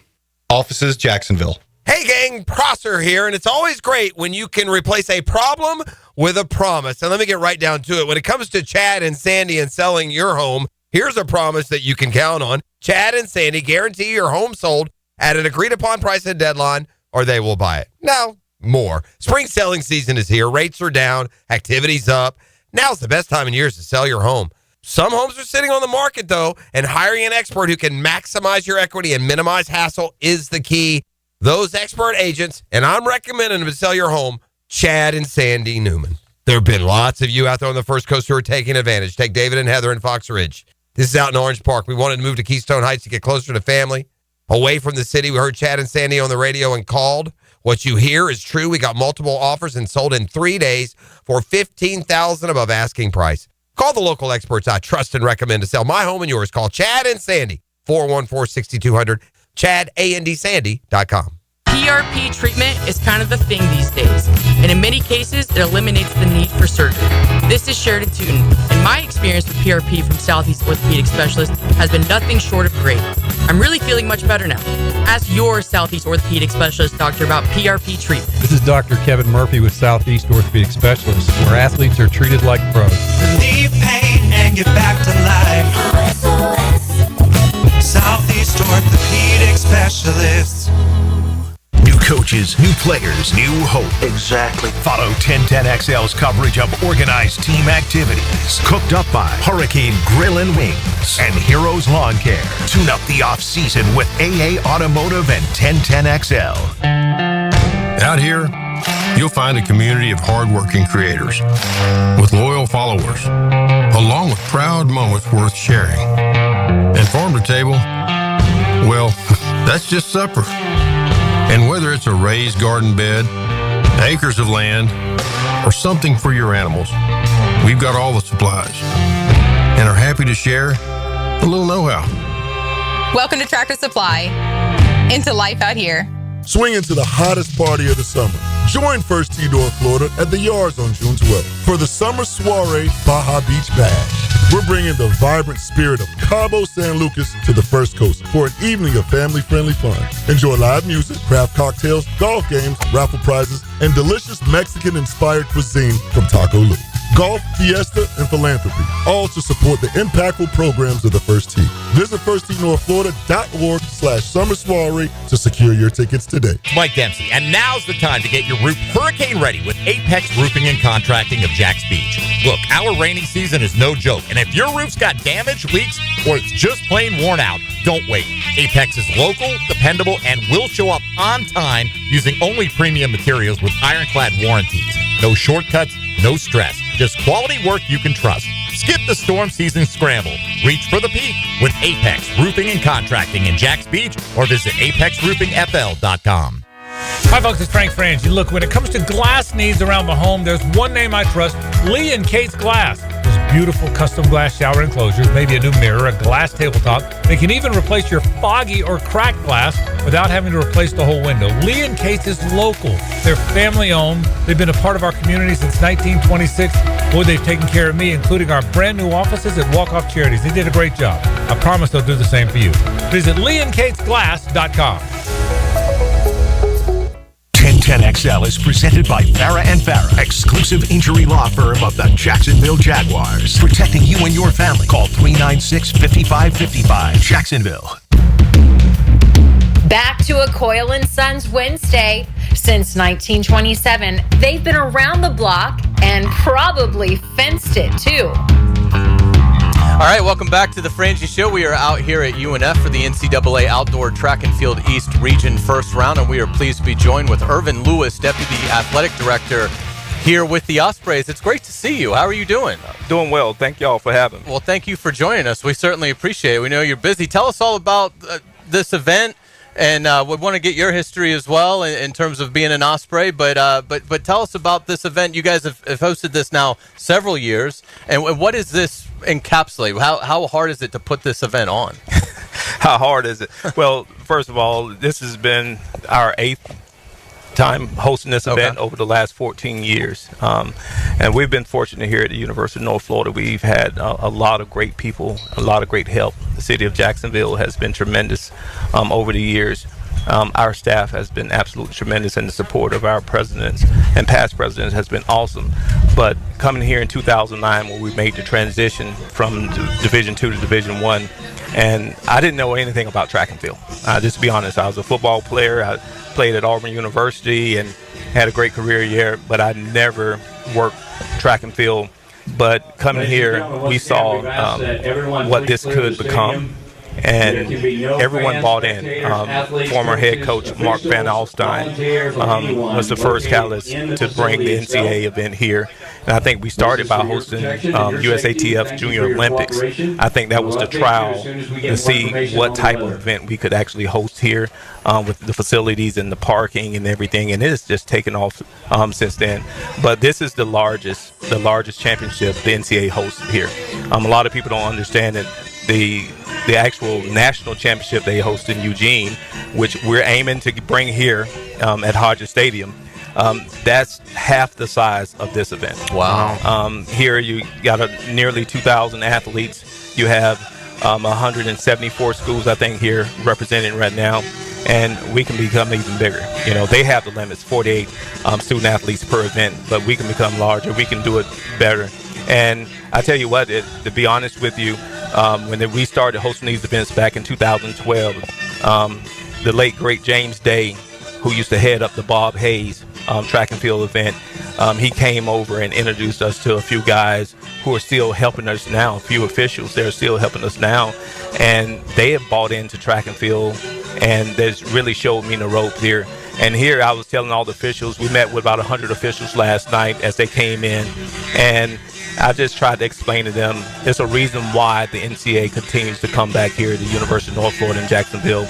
Offices, Jacksonville. Hey gang, Prosser here, and it's always great when you can replace a problem with a promise. And let me get right down to it. When it comes to Chad and Sandy and selling your home, here's a promise that you can count on. Chad and Sandy guarantee your home sold at an agreed-upon price and deadline, or they will buy it. Now, more. Spring selling season is here. Rates are down. Activity's up. Now's the best time in years to sell your home. Some homes are sitting on the market, though, and hiring an expert who can maximize your equity and minimize hassle is the key. Those expert agents, and I'm recommending them to sell your home, Chad and Sandy Newman. There have been lots of you out there on the First Coast who are taking advantage. Take David and Heather in Fox Ridge. This is out in Orange Park. We wanted to move to Keystone Heights to get closer to family, away from the city. We heard Chad and Sandy on the radio and called. What you hear is true. We got multiple offers and sold in 3 days for $15,000 above asking price. Call the local experts I trust and recommend to sell my home and yours. Call Chad and Sandy, 414-6200, ChadAndDSandy.com. PRP treatment is kind of the thing these days, and in many cases, it eliminates the need for surgery. This is Sheridan Tootin, and my experience with PRP from Southeast Orthopedic Specialist has been nothing short of great. I'm really feeling much better now. Ask your Southeast Orthopedic Specialist doctor about PRP treatment. This is Dr. Kevin Murphy with Southeast Orthopedic Specialists, where athletes are treated like pros. Relieve pain and get back to life. Southeast Orthopedic Specialists. New coaches, new players, new hope. Exactly. Follow 1010XL's coverage of organized team activities. Cooked up by Hurricane Grill and Wings and Heroes Lawn Care. Tune up the off-season with AA Automotive and 1010XL. Out here, you'll find a community of hardworking creators with loyal followers, along with proud moments worth sharing. And farm to table, well, that's just supper. And whether it's a raised garden bed, acres of land, or something for your animals, we've got all the supplies and are happy to share a little know-how. Welcome to Tractor Supply, into life out here. Swing into the hottest party of the summer. Join First T-Door Florida at the Yards on June 12th for the Summer Soiree Baja Beach Bash. We're bringing the vibrant spirit of Cabo San Lucas to the First Coast for an evening of family-friendly fun. Enjoy live music, craft cocktails, golf games, raffle prizes, and delicious Mexican-inspired cuisine from Taco Lu. golf, fiesta, and philanthropy, all to support the impactful programs of the First Tee. Visit firstteenorthflorida.org/summer soiree to secure your tickets today. Mike Dempsey, and now's the time to get your roof hurricane ready with Apex Roofing and Contracting of Jax Beach. Look, our rainy season is no joke, and if your roof's got damage, leaks, or it's just plain worn out, don't wait. Apex is local, dependable, and will show up on time using only premium materials with ironclad warranties. No shortcuts, no stress, just quality work you can trust. Skip the storm season scramble. Reach for the peak with Apex Roofing and Contracting in Jax Beach or visit apexroofingfl.com. Hi, folks. It's Frank Frangie. Look, when it comes to glass needs around the home, there's one name I trust, Lee and Kate's Glass. Those beautiful custom glass shower enclosures, maybe a new mirror, a glass tabletop. They can even replace your foggy or cracked glass without having to replace the whole window. Lee and Kate's is local. They're family-owned. They've been a part of our community since 1926. Boy, they've taken care of me, including our brand-new offices at Walk-Off Charities. They did a great job. I promise they'll do the same for you. Visit leeandkatesglass.com. 1010XL is presented by Farah & Farah, exclusive injury law firm of the Jacksonville Jaguars. Protecting you and your family. Call 396-5555. Jacksonville. Back to a Coyle & Sons Wednesday. Since 1927, they've been around the block and probably fenced it too. All right, welcome back to the Frangie Show. We are out here at UNF for the NCAA Outdoor Track and Field East Region first round, and we are pleased to be joined with Irvin Lewis, Deputy Athletic Director, here with the Ospreys. It's great to see you. How are you doing? Doing well. Thank y'all for having me. Well, thank you for joining us. We certainly appreciate it. We know you're busy. Tell us all about this event, and we want to get your history as well in terms of being an Osprey. But tell us about this event. You guys have hosted this now several years, and what is this encapsulate? How hard is it to put this event on? How hard is it? Well, first of all, this has been our 8th time hosting this event over the last 14 years. And we've been fortunate here at the University of North Florida. We've had a lot of great people, a lot of great help. The city of Jacksonville has been tremendous over the years. Our staff has been absolutely tremendous, and the support of our presidents and past presidents has been awesome. But coming here in 2009, when we made the transition from Division II to Division I, and I didn't know anything about track and field. Just to be honest, I was a football player. I played at Auburn University and had a great career here, but I never worked track and field. But coming here, we saw what this could become. And everyone bought in. Former head coach Mark Van Alstyne was the first catalyst to bring the NCAA event here. And I think we started by hosting USATF Junior Olympics. I think that was the trial to see what type of event we could actually host here with the facilities and the parking and everything. And it has just taken off since then. But this is the largest championship the NCAA hosted here. A lot of people don't understand that the actual national championship they host in Eugene, which we're aiming to bring here at Hodges Stadium, that's half the size of this event. Wow. Here you got nearly 2,000 athletes. You have 174 schools, I think, here represented right now. And we can become even bigger. You know, they have the limits, 48 student athletes per event, but we can become larger. We can do it better. And I tell you what, to be honest with you, when we started hosting these events back in 2012, the late, great James Day, who used to head up the Bob Hayes track and field event, he came over and introduced us to a few guys who are still helping us now, a few officials. They're still helping us now. And they have bought into track and field, and that's really showed me the ropes here. And here I was telling all the officials, we met with about 100 officials last night as they came in, and I just tried to explain to them there's a reason why the NCAA continues to come back here at the University of North Florida in Jacksonville.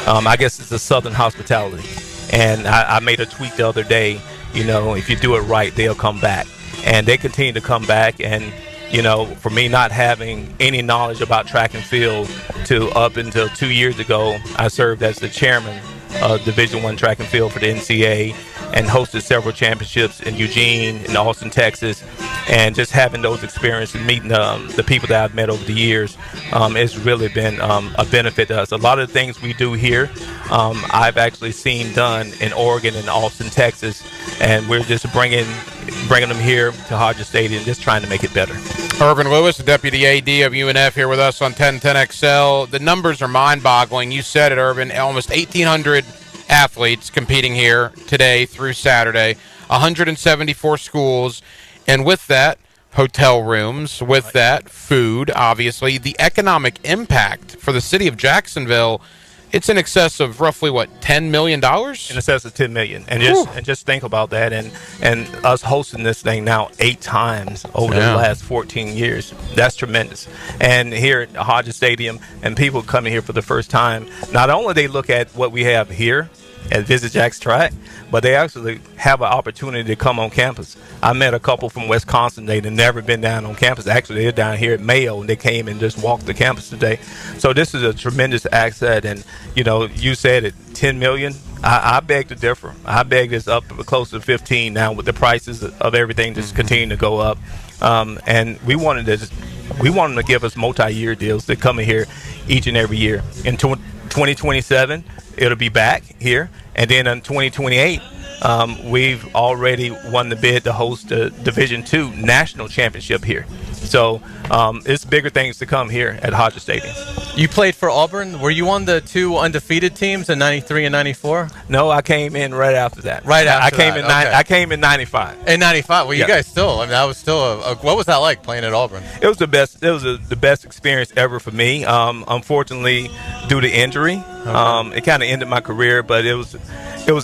I guess it's the Southern hospitality. And I made a tweet the other day, you know, if you do it right, they'll come back. And they continue to come back. And, you know, for me not having any knowledge about track and field to up until 2 years ago, I served as the chairman of Division I track and field for the NCAA. and hosted several championships in Eugene, in Austin, Texas, and just having those experiences, meeting the people that I've met over the years, it's really been a benefit to us. A lot of the things we do here, I've actually seen done in Oregon and Austin, Texas, and we're just bringing them here to Hodges Stadium, just trying to make it better. Irvin Lewis, the Deputy AD of UNF, here with us on 1010XL. The numbers are mind-boggling. You said it, Irvin. Almost 1,800 athletes competing here today through Saturday. 174 schools. And with that, hotel rooms. With that, food, obviously. The economic impact for the city of Jacksonville, it's in excess of roughly, what, $10 million? In excess of $10 million. And just think about that. And us hosting this thing now 8 times over the last 14 years. That's tremendous. And here at Hodges Stadium, and people coming here for the first time, not only they look at what we have here at Visit Jack's Track, but they actually have an opportunity to come on campus. I met a couple from Wisconsin. They'd never been down on campus. Actually, they're down here at Mayo, and they came and just walked the campus today. So this is a tremendous asset. And, you said it, $10 million. I beg to differ. I beg this up close to 15 now with the prices of everything just continuing to go up. And we wanted them to give us multi-year deals to come in here each and every year. In 2027, it'll be back here. And then in 2028, we've already won the bid to host the Division II National Championship here. So it's bigger things to come here at Hodges Stadium. You played for Auburn. Were you on the 2 undefeated teams in 93 and 94? No, I came in right after that. I came in 95. In 95. Well, you guys still, that was still what was that like playing at Auburn? It was the best. It was the best experience ever for me. Unfortunately, due to injury, it kind of ended my career, but it was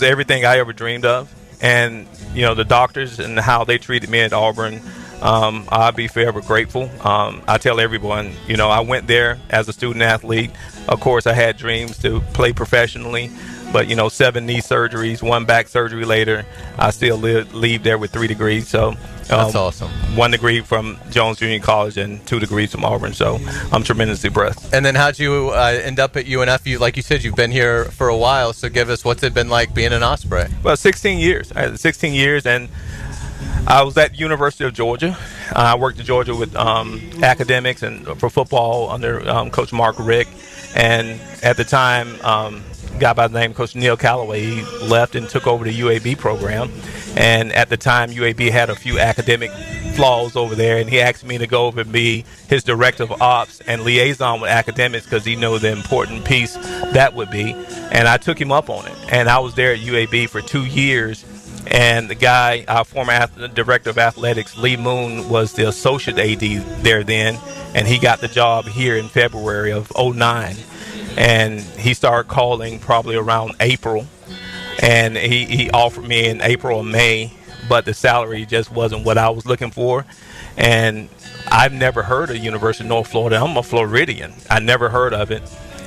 everything I ever dreamed of. And, the doctors and how they treated me at Auburn, I'll be forever grateful. I tell everyone, I went there as a student athlete. Of course, I had dreams to play professionally, but 7 knee surgeries, 1 back surgery later, I still leave there with 3 degrees. So that's awesome. 1 degree from Jones Junior College and 2 degrees from Auburn. So I'm tremendously blessed. And then how'd you end up at UNF? Like you said, you've been here for a while. So give us, what's it been like being an Osprey? Well, 16 years. I had 16 years, and I was at University of Georgia. I worked at Georgia with academics and for football under Coach Mark Rick. And at the time, a guy by the name of Coach Neil Calloway, he left and took over the UAB program. And at the time, UAB had a few academic flaws over there, and he asked me to go over and be his director of ops and liaison with academics because he knew the important piece that would be. And I took him up on it. And I was there at UAB for 2 years. And the guy, our former director of athletics, Lee Moon, was the associate AD there then, and he got the job here in February of 2009. And he started calling probably around April, and he offered me in April or May, but the salary just wasn't what I was looking for. And I've never heard of University of North Florida. I'm a Floridian. I never heard of it.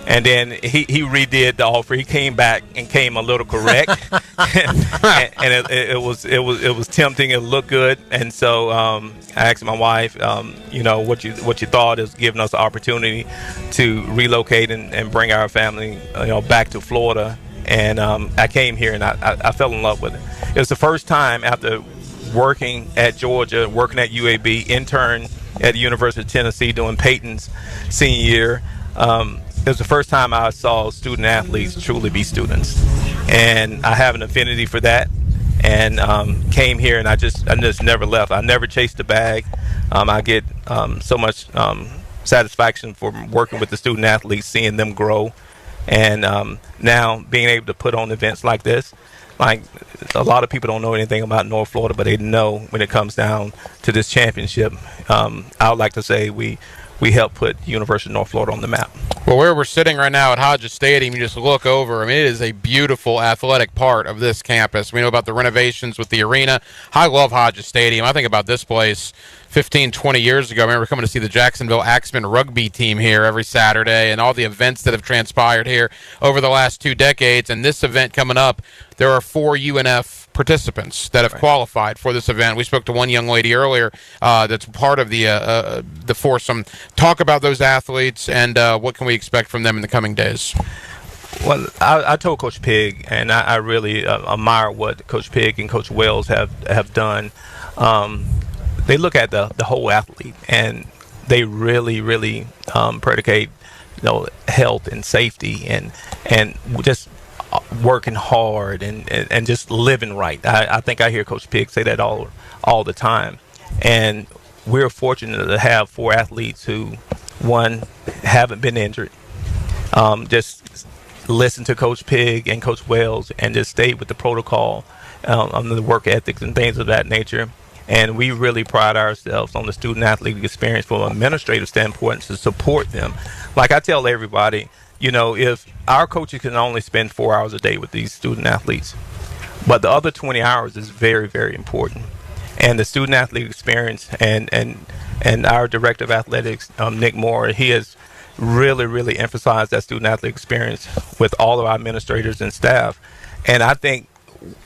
And then he redid the offer. He came back and came a little correct, and it was tempting. It looked good, and so I asked my wife, what you thought is giving us the opportunity to relocate and bring our family, back to Florida. And I came here and I fell in love with it. It was the first time after working at Georgia, working at UAB, intern at the University of Tennessee doing Peyton's senior year. It was the first time I saw student athletes truly be students, and I have an affinity for that. And came here, and I just never left. I never chased the bag. I get so much satisfaction from working with the student athletes, seeing them grow, and now being able to put on events like this. Like, a lot of people don't know anything about North Florida, but they know when it comes down to this championship. I would like to say we helped put University of North Florida on the map. Well, where we're sitting right now at Hodges Stadium, you just look over. I mean, it is a beautiful athletic part of this campus. We know about the renovations with the arena. I love Hodges Stadium. I think about this place 15, 20 years ago. I remember coming to see the Jacksonville Axemen rugby team here every Saturday, and all the events that have transpired here over the last 2 decades. And this event coming up, there are 4 UNF participants that have qualified for this event. We spoke to one young lady earlier that's part of the foursome. Talk about those athletes and what can we expect from them in the coming days. Well, I told Coach Pigg, and I really admire what Coach Pigg and Coach Wells have done. They look at the whole athlete, and they really predicate, health and safety and just working hard and just living right. I think I hear Coach Pigg say that all the time. And we're fortunate to have 4 athletes who, one, haven't been injured, just listen to Coach Pigg and Coach Wells and just stay with the protocol on the work ethics and things of that nature. And we really pride ourselves on the student-athlete experience from an administrative standpoint to support them. Like I tell everybody, if our coaches can only spend 4 hours a day with these student-athletes, but the other 20 hours is very, very important. And the student-athlete experience and our director of athletics, Nick Moore, he has really emphasized that student-athlete experience with all of our administrators and staff. And I think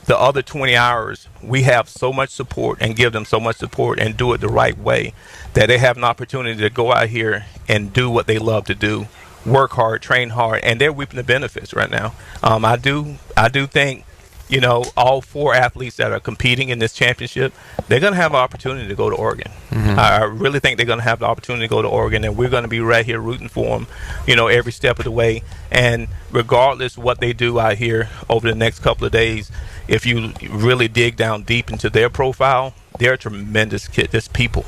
the other 20 hours, we have so much support and give them so much support and do it the right way that they have an opportunity to go out here and do what they love to do, work hard, train hard, and they're reaping the benefits right now. I do think, all 4 athletes that are competing in this championship, they're going to have an opportunity to go to Oregon. Mm-hmm. I really think they're going to have the opportunity to go to Oregon, and we're going to be right here rooting for them, every step of the way. And regardless of what they do out here over the next couple of days, if you really dig down deep into their profile, they're tremendous people.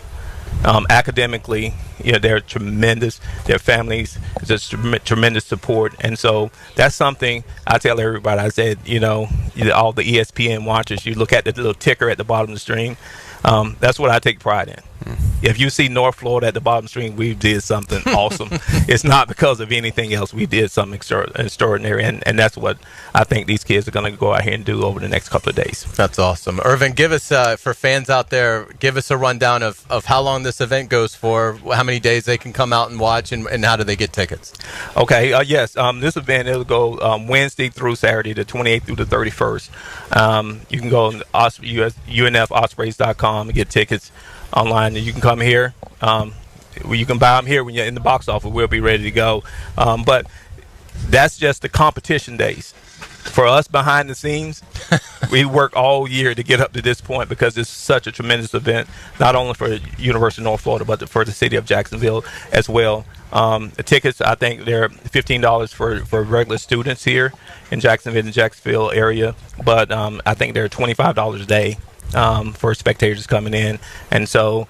Academically, they're tremendous. Their families, just tremendous support. And so that's something I tell everybody. I said, all the ESPN watchers, you look at the little ticker at the bottom of the screen. That's what I take pride in. If you see North Florida at the bottom screen, we did something awesome. It's not because of anything else. We did something extraordinary, and that's what I think these kids are going to go out here and do over the next couple of days. That's awesome. Irvin, give us, for fans out there, give us a rundown of how long this event goes for, how many days they can come out and watch, and how do they get tickets? Okay, yes. This event, it'll go Wednesday through Saturday, the 28th through the 31st. You can go on UNFospreys.com and get tickets online, and you can come here. You can buy them here when you're in the box office. We'll be ready to go. But that's just the competition days. For us behind the scenes, we work all year to get up to this point because it's such a tremendous event, not only for University of North Florida, but for the city of Jacksonville as well. The tickets, I think they're $15 for regular students here in Jacksonville and the Jacksonville area, but I think they're $25 a day for spectators coming in. And so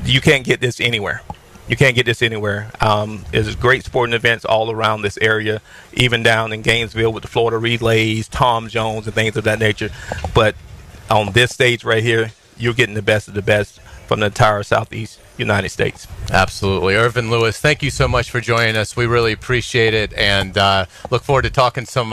you can't get this anywhere. There's great sporting events all around this area, even down in Gainesville with the Florida Relays, Tom Jones, and things of that nature. But on this stage right here, you're getting the best of the best from the entire Southeast United States. Absolutely. Irvin Lewis, thank you so much for joining us. We really appreciate it, and look forward to talking some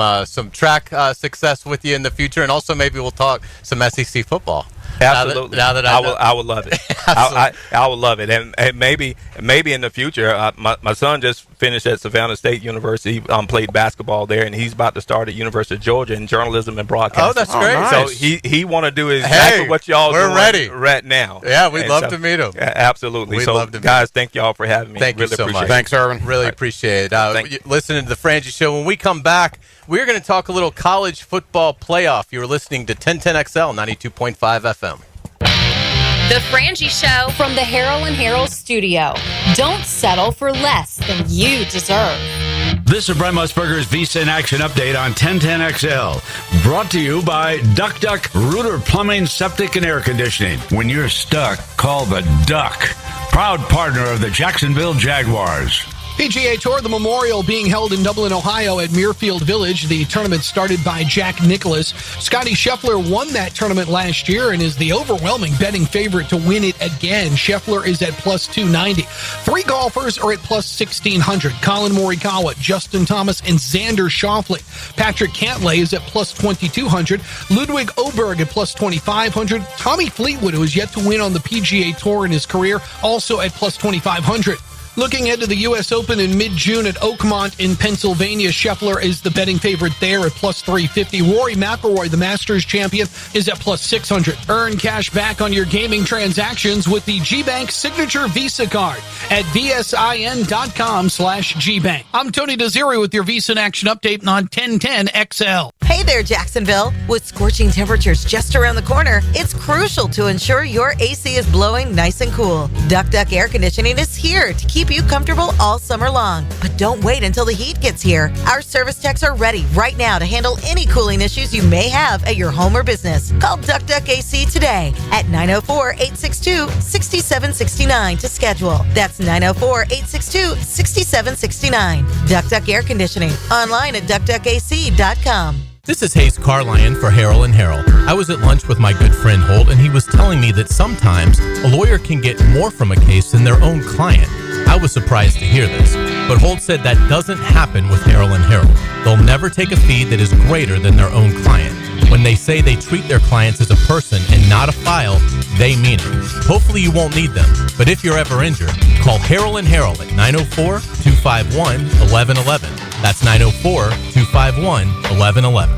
track success with you in the future, and also maybe we'll talk some SEC football. Absolutely. Now that I would love it. I would love it, and maybe in the future. My son just finished at Savannah State University, played basketball there, and he's about to start at University of Georgia in journalism and broadcasting. Oh, that's great! Nice. So he want to do exactly what y'all we're doing ready right now. Yeah, we'd love to meet him. Absolutely. We'd love to guys, thank y'all for having me. Thank you so much. Thanks, Irvin. Really appreciate it. Listening to the Frangie Show. When we come back, we're going to talk a little college football playoff. You're listening to 1010XL 92.5 FM. The Frangie Show from the Harold and Harold studio. Don't settle for less than you deserve. This is Brent Musburger's Visa in Action update on 1010XL. Brought to you by Duck Duck Rooter Plumbing, Septic, and Air Conditioning. When you're stuck, call the Duck. Proud partner of the Jacksonville Jaguars. PGA Tour, the Memorial being held in Dublin, Ohio at Muirfield Village. The tournament started by Jack Nicklaus. Scotty Scheffler won that tournament last year and is the overwhelming betting favorite to win it again. Scheffler is at plus 290. 3 golfers are at plus 1600. Colin Morikawa, Justin Thomas, and Xander Schauffele. Patrick Cantlay is at plus 2200. Ludwig Oberg at plus 2500. Tommy Fleetwood, who has yet to win on the PGA Tour in his career, also at plus 2500. Looking ahead to the U.S. Open in mid-June at Oakmont in Pennsylvania, Scheffler is the betting favorite there at plus 350. Rory McIlroy, the Masters champion, is at plus 600. Earn cash back on your gaming transactions with the GBank Signature Visa card at vsin.com/GBank. I'm Tony Desiri with your Visa in Action update on 1010 XL. Hey there, Jacksonville. With scorching temperatures just around the corner, it's crucial to ensure your AC is blowing nice and cool. Duck Air Conditioning is here to keep you comfortable all summer long. But don't wait until the heat gets here. Our service techs are ready right now to handle any cooling issues you may have at your home or business. Call Duck AC today at 904-862-6769 to schedule. That's 904-862-6769. Duck Air Conditioning. Online at duckduckac.com. This is Hayes Carlion for Harrell and Harrell. I was at lunch with my good friend Holt, and he was telling me that sometimes a lawyer can get more from a case than their own client. I was surprised to hear this, but Holt said that doesn't happen with Harrell and Harrell. They'll never take a fee that is greater than their own client. When they say they treat their clients as a person and not a file, they mean it. Hopefully you won't need them, but if you're ever injured, call Harrell and Harrell at 904-251-1111. That's 904-251-1111.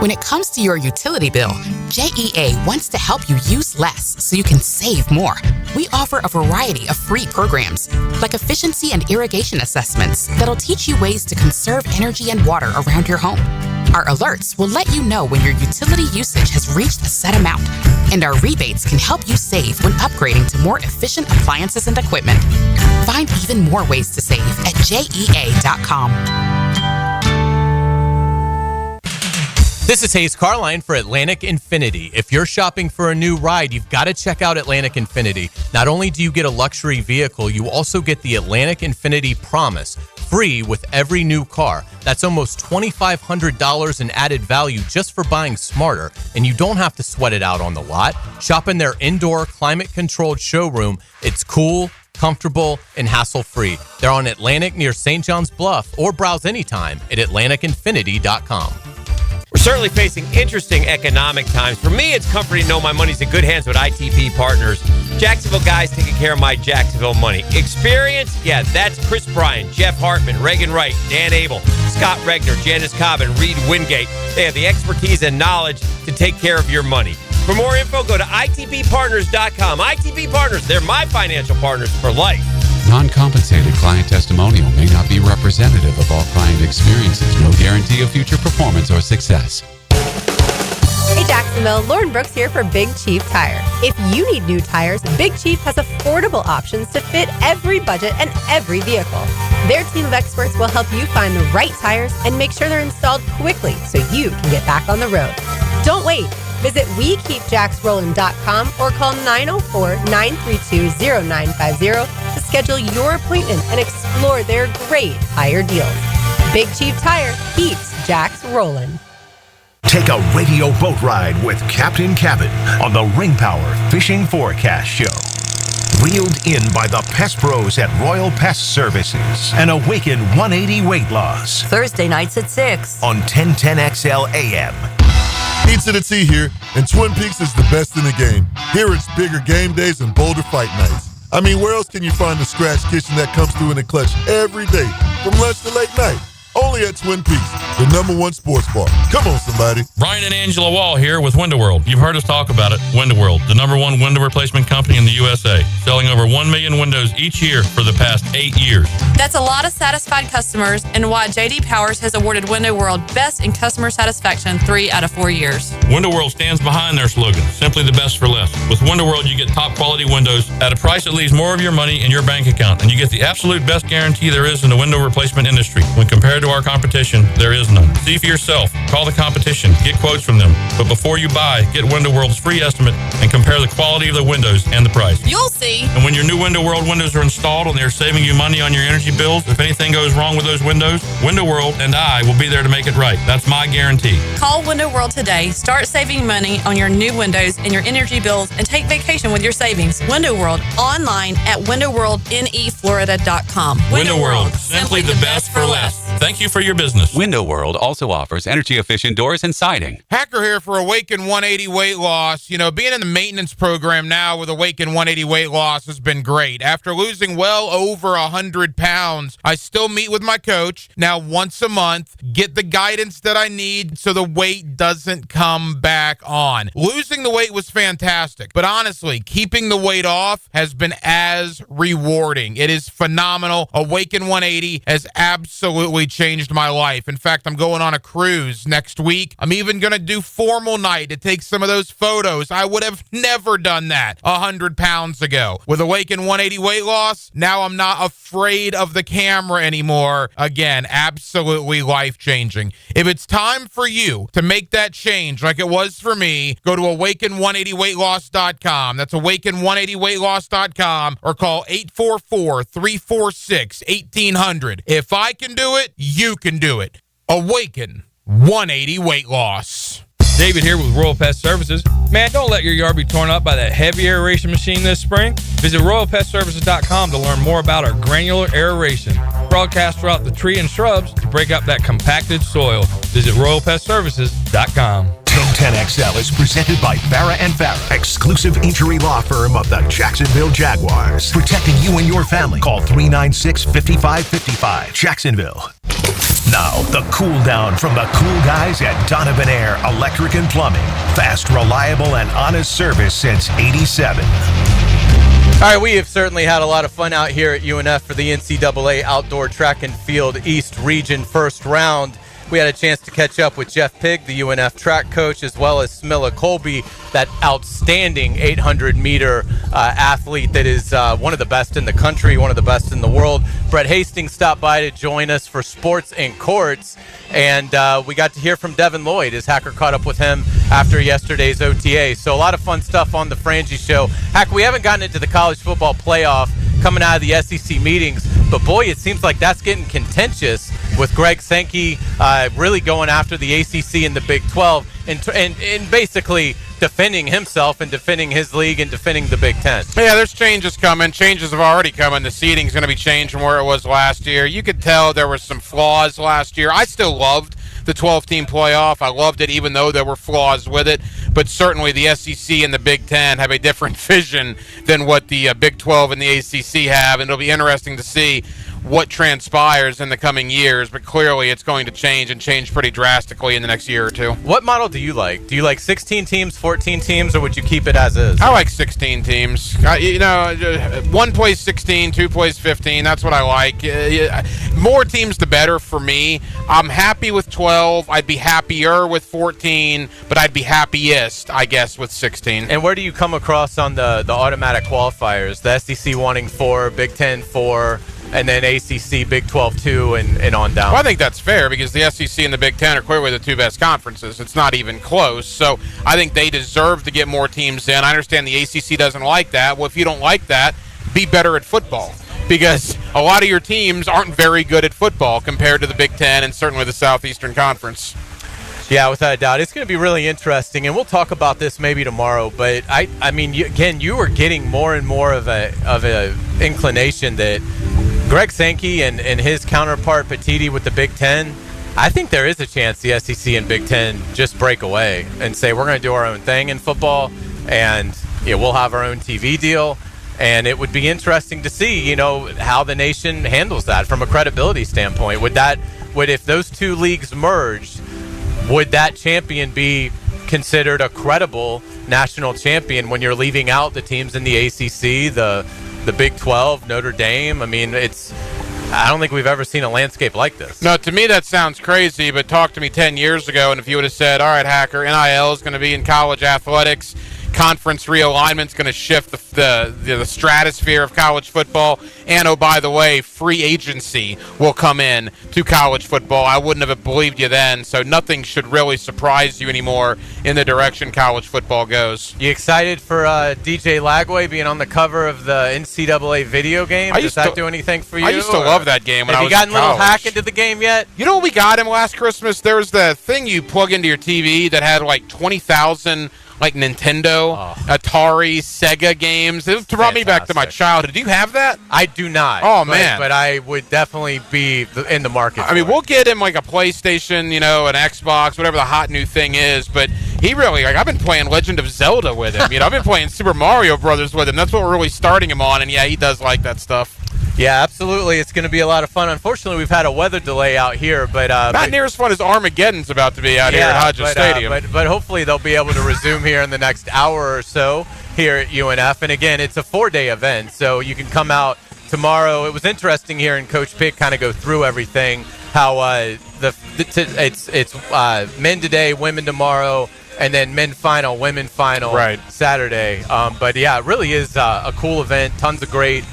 When it comes to your utility bill, JEA wants to help you use less so you can save more. We offer a variety of free programs, like efficiency and irrigation assessments that'll teach you ways to conserve energy and water around your home. Our alerts will let you know when your utility usage has reached a set amount, and our rebates can help you save when upgrading to more efficient appliances and equipment. Find even more ways to save at JEA.com. This is Hayes Carline for Atlantic Infinity. If you're shopping for a new ride, you've got to check out Atlantic Infinity. Not only do you get a luxury vehicle, you also get the Atlantic Infinity Promise, free with every new car. That's almost $2,500 in added value just for buying smarter, and you don't have to sweat it out on the lot. Shop in their indoor, climate-controlled showroom. It's cool, comfortable, and hassle-free. They're on Atlantic near St. John's Bluff, or browse anytime at AtlanticInfinity.com. We're certainly facing interesting economic times. For me, it's comforting to know my money's in good hands with ITP Partners. Jacksonville guys taking care of my Jacksonville money. Experience? Yeah, that's Chris Bryan, Jeff Hartman, Reagan Wright, Dan Abel, Scott Regner, Janice Cobb, and Reed Wingate. They have the expertise and knowledge to take care of your money. For more info, go to ITPPartners.com. ITP Partners, they're my financial partners for life. Non-compensated client testimonial may not be representative of all client experiences. No guarantee of future performance or success. Hey Jacksonville, Lauren Brooks here for Big Chief Tire. If you need new tires, Big Chief has affordable options to fit every budget and every vehicle. Their team of experts will help you find the right tires and make sure they're installed quickly so you can get back on the road. Don't wait. Visit WeKeepJacksRollin.com or call 904-932-0950 to schedule your appointment and explore their great tire deals. Big Chief Tire keeps Jacks rolling. Take a radio boat ride with Captain Cabot on the Ring Power Fishing Forecast Show. Reeled in by the Pest Pros at Royal Pest Services and awaken 180 weight loss. Thursday nights at 6 on 1010XL AM. Pizza to Tea here, and Twin Peaks is the best in the game. Here it's bigger game days and bolder fight nights. I mean, where else can you find the scratch kitchen that comes through in the clutch every day, from lunch to late night? Only at Twin Peaks, the #1 sports bar. Come on, somebody. Brian and Angela Wall here with Window World. You've heard us talk about it. Window World, the #1 window replacement company in the USA, selling over 1 million windows each year for the past 8 years. That's a lot of satisfied customers, and why J.D. Powers has awarded Window World Best in Customer Satisfaction 3 out of 4 years. Window World stands behind their slogan, simply the best for less. With Window World, you get top quality windows at a price that leaves more of your money in your bank account, and you get the absolute best guarantee there is in the window replacement industry. When compared to our competition, there is none. See for yourself. Call the competition. Get quotes from them. But before you buy, get Window World's free estimate and compare the quality of the windows and the price. You'll see. And when your new Window World windows are installed and they're saving you money on your energy bills, if anything goes wrong with those windows, Window World and I will be there to make it right. That's my guarantee. Call Window World today. Start saving money on your new windows and your energy bills, and take vacation with your savings. Window World, online at windowworldneflorida.com. Window World, simply the best for less. Thank you for your business. Window World also offers energy-efficient doors and siding. Hacker here for Awaken 180 Weight Loss. You know, being in the maintenance program now with Awaken 180 Weight Loss has been great. After losing well over 100 pounds, I still meet with my coach now once a month, get the guidance that I need so the weight doesn't come back on. Losing the weight was fantastic, but honestly, keeping the weight off has been as rewarding. It is phenomenal. Awaken 180 has absolutely changed my life. In fact, I'm going on a cruise next week. I'm even going to do formal night to take some of those photos. I would have never done that 100 pounds ago. With Awaken 180 Weight Loss, now I'm not afraid of the camera anymore. Again, absolutely life-changing. If it's time for you to make that change like it was for me, go to awaken180weightloss.com. That's awaken180weightloss.com or call 844-346-1800. If I can do it, you can do it. Awaken 180 Weight Loss. David here with Royal Pest Services. Man, don't let your yard be torn up by that heavy aeration machine this spring. Visit RoyalPestServices.com to learn more about our granular aeration. Broadcast throughout the tree and shrubs to break up that compacted soil. Visit RoyalPestServices.com. 1010XL is presented by Farah & Farah, exclusive injury law firm of the Jacksonville Jaguars. Protecting you and your family. Call 396-5555. Jacksonville. Now, the cool down from the cool guys at Donovan Air Electric and Plumbing. Fast, reliable, and honest service since '87. All right, we have certainly had a lot of fun out here at UNF for the NCAA Outdoor Track and Field East Region first round. We had a chance to catch up with Jeff Pigg, the UNF track coach, as well as Smilla Colby, that outstanding 800-meter athlete that is one of the best in the country, one of the best in the world. Brett Hastings stopped by to join us for Sports and Courts, and we got to hear from Devin Lloyd as Hacker caught up with him after yesterday's OTA. So a lot of fun stuff on the Frangie Show. Hack, we haven't gotten into the college football playoff coming out of the SEC meetings, but boy, it seems like that's getting contentious with Greg Sankey really going after the ACC and the Big 12 and basically defending himself and defending his league and defending the Big 10. Yeah, there's changes coming. Changes have already come. The seating's going to be changed from where it was last year. You could tell there were some flaws last year. I still loved the 12-team playoff. I loved it even though there were flaws with it. But certainly the SEC and the Big 10 have a different vision than what the Big 12 and the ACC have. And it'll be interesting to see what transpires in the coming years, but clearly it's going to change and change pretty drastically in the next year or two. What model do you like? Do you like 16 teams, 14 teams, or would you keep it as is? I like 16 teams. One plays 16, two plays 15. That's what I like. More teams, the better for me. I'm happy with 12. I'd be happier with 14, but I'd be happiest, I guess, with 16. And where do you come across on the automatic qualifiers? The SEC wanting 4, Big 10 4, and then ACC, Big 12 2, and on down. Well, I think that's fair because the SEC and the Big 10 are clearly the two best conferences. It's not even close. So I think they deserve to get more teams in. I understand the ACC doesn't like that. Well, if you don't like that, be better at football because a lot of your teams aren't very good at football compared to the Big 10 and certainly the Southeastern Conference. Yeah, without a doubt. It's going to be really interesting, and we'll talk about this maybe tomorrow. But, I mean, you were getting more and more of a inclination that Greg Sankey and his counterpart Petiti with the Big Ten, I think there is a chance the SEC and Big Ten just break away and say we're going to do our own thing in football, and we'll have our own TV deal. And it would be interesting to see, how the nation handles that from a credibility standpoint. Would if those two leagues merged, would that champion be considered a credible national champion when you're leaving out the teams in the ACC, the Big 12, Notre Dame? I mean, I don't think we've ever seen a landscape like this. No, to me that sounds crazy, but talk to me 10 years ago, and if you would have said, all right, Hacker, NIL is going to be in college athletics, conference realignment is going to shift the stratosphere of college football, and oh, by the way, free agency will come in to college football. I wouldn't have believed you then, so nothing should really surprise you anymore in the direction college football goes. You excited for DJ Lagway being on the cover of the NCAA video game? Does that do anything for you? I used to love that game when I was in college. Have you gotten a little hack into the game yet? You know what we got him last Christmas? There was the thing you plug into your TV that had like 20,000 like Nintendo, Atari, Sega games. It brought me back to my childhood. Do you have that? I do not. Oh, man. But I would definitely be in the market. I mean, we'll get him like a PlayStation, you know, an Xbox, whatever the hot new thing is. But he really, like, I've been playing Legend of Zelda with him. You know, I've been playing Super Mario Brothers with him. That's what we're really starting him on. And yeah, he does like that stuff. Yeah, absolutely. It's going to be a lot of fun. Unfortunately, we've had a weather delay out here, but not near as fun as Armageddon's about to be out here at Hodges Stadium. But hopefully they'll be able to resume here in the next hour or so here at UNF. And again, it's a 4-day event, so you can come out tomorrow. It was interesting hearing Coach Pitt kind of go through everything. How it's men today, women tomorrow, and then men final, women final Saturday. But yeah, it really is a cool event. Tons of great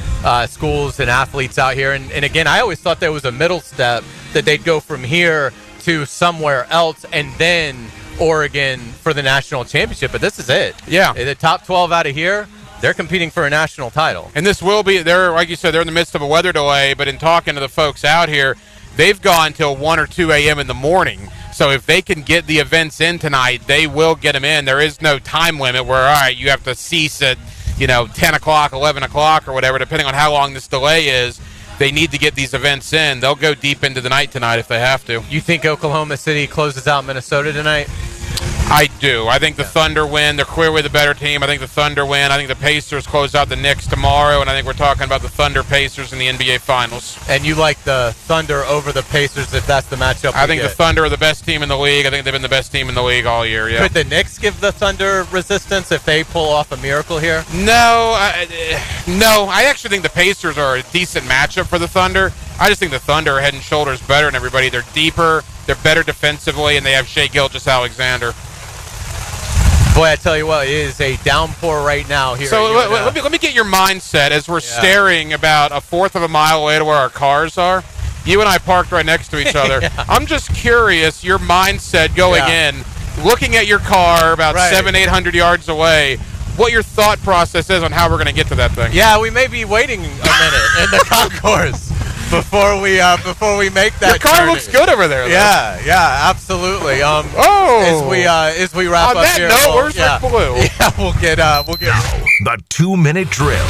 schools and athletes out here. And again, I always thought there was a middle step that they'd go from here to somewhere else and then Oregon for the national championship. But this is it. Yeah. The top 12 out of here, they're competing for a national title. And this will be, they're, like you said, they're in the midst of a weather delay. But in talking to the folks out here, they've gone till 1 or 2 a.m. in the morning. So if they can get the events in tonight, they will get them in. There is no time limit where, all right, you have to cease at, 10 o'clock, 11 o'clock or whatever, depending on how long this delay is. They need to get these events in. They'll go deep into the night tonight if they have to. You think Oklahoma City closes out Minnesota tonight? I do. I think the Thunder win. They're clearly the better team. I think the Thunder win. I think the Pacers close out the Knicks tomorrow, and I think we're talking about the Thunder-Pacers in the NBA Finals. And you like the Thunder over the Pacers if that's the matchup? I think the Thunder are the best team in the league. I think they've been the best team in the league all year, yeah. Could the Knicks give the Thunder resistance if they pull off a miracle here? No. I actually think the Pacers are a decent matchup for the Thunder. I just think the Thunder are head and shoulders better than everybody. They're deeper, they're better defensively, and they have Shai Gilgeous-Alexander. Boy, I tell you what, it is a downpour right now here. So let me get your mindset as we're staring about a fourth of a mile away to where our cars are. You and I parked right next to each other. I'm just curious, your mindset going in, looking at your car about 700-800 yards away, what your thought process is on how we're going to get to that thing. Yeah, we may be waiting a minute in the concourse before we make that. Your car journey. looks good over there, though. Yeah, absolutely. As we wrap on up that here, note, where's Rick Blue? Yeah, we'll get the 2-minute drill.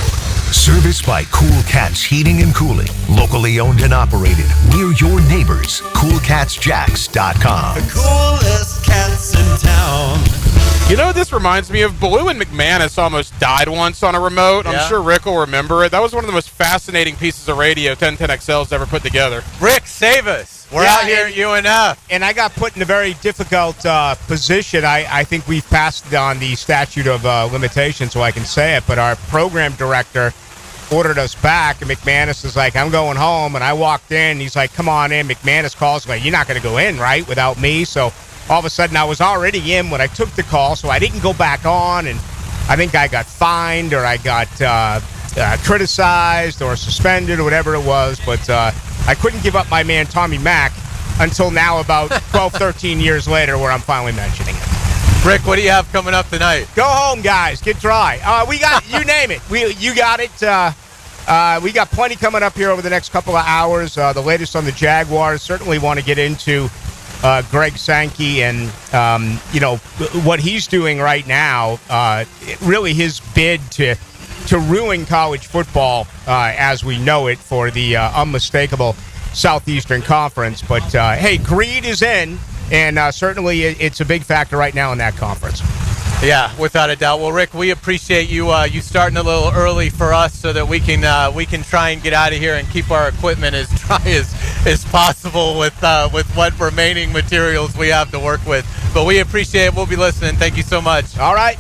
Serviced by Cool Cats Heating and Cooling. Locally owned and operated. We're your neighbors. CoolCatsJacks.com. The coolest cats in town. You know what this reminds me of? Blue and McManus almost died once on a remote. I'm sure Rick will remember it. That was one of the most fascinating pieces of radio 1010XL's ever put together. Rick, save us. We're out here at UNF. And I got put in a very difficult position. I think we've passed on the statute of limitations, so I can say it, but our program director ordered us back, and McManus is like, I'm going home. And I walked in, he's like, come on in. McManus calls, like, you're not going to go in, right, without me? So all of a sudden I was already in when I took the call, so I didn't go back on, and I think I got fined or I got criticized or suspended or whatever it was, but I couldn't give up my man Tommy Mack until now, about 12, 13 years later, where I'm finally mentioning it. Rick, what do you have coming up tonight? Go home, guys. Get dry. We got, you name it. You got it. We got plenty coming up here over the next couple of hours. The latest on the Jaguars. Certainly want to get into Greg Sankey and, what he's doing right now. Really his bid to ruin college football as we know it for the unmistakable Southeastern Conference. But, hey, greed is in, and certainly it's a big factor right now in that conference. Yeah, without a doubt. Well, Rick, we appreciate you starting a little early for us so that we can try and get out of here and keep our equipment as dry as possible with what remaining materials we have to work with. But we appreciate it. We'll be listening. Thank you so much. All right.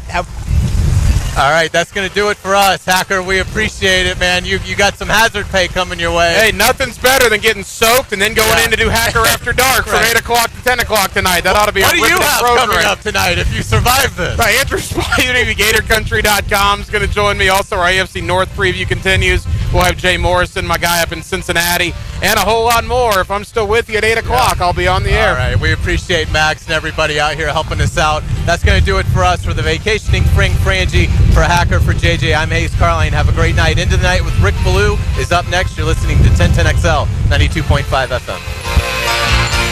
All right, that's going to do it for us. Hacker, we appreciate it, man. You got some hazard pay coming your way. Hey, nothing's better than getting soaked and then going in to do Hacker After Dark from 8 o'clock to 10 o'clock tonight. That ought to be What do you have coming up tonight if you survive this? Andrew Spivey, GatorCountry.com is going to join me. Also, our AFC North preview continues. We'll have Jay Morrison, my guy up in Cincinnati, and a whole lot more. If I'm still with you at 8 o'clock, I'll be on the air. All right, we appreciate Max and everybody out here helping us out. That's going to do it for us for the Vacationing Frangie. For Hacker, for JJ, I'm Hayes Carline. Have a great night. Into the Night with Rick Ballou is up next. You're listening to 1010XL 92.5 FM.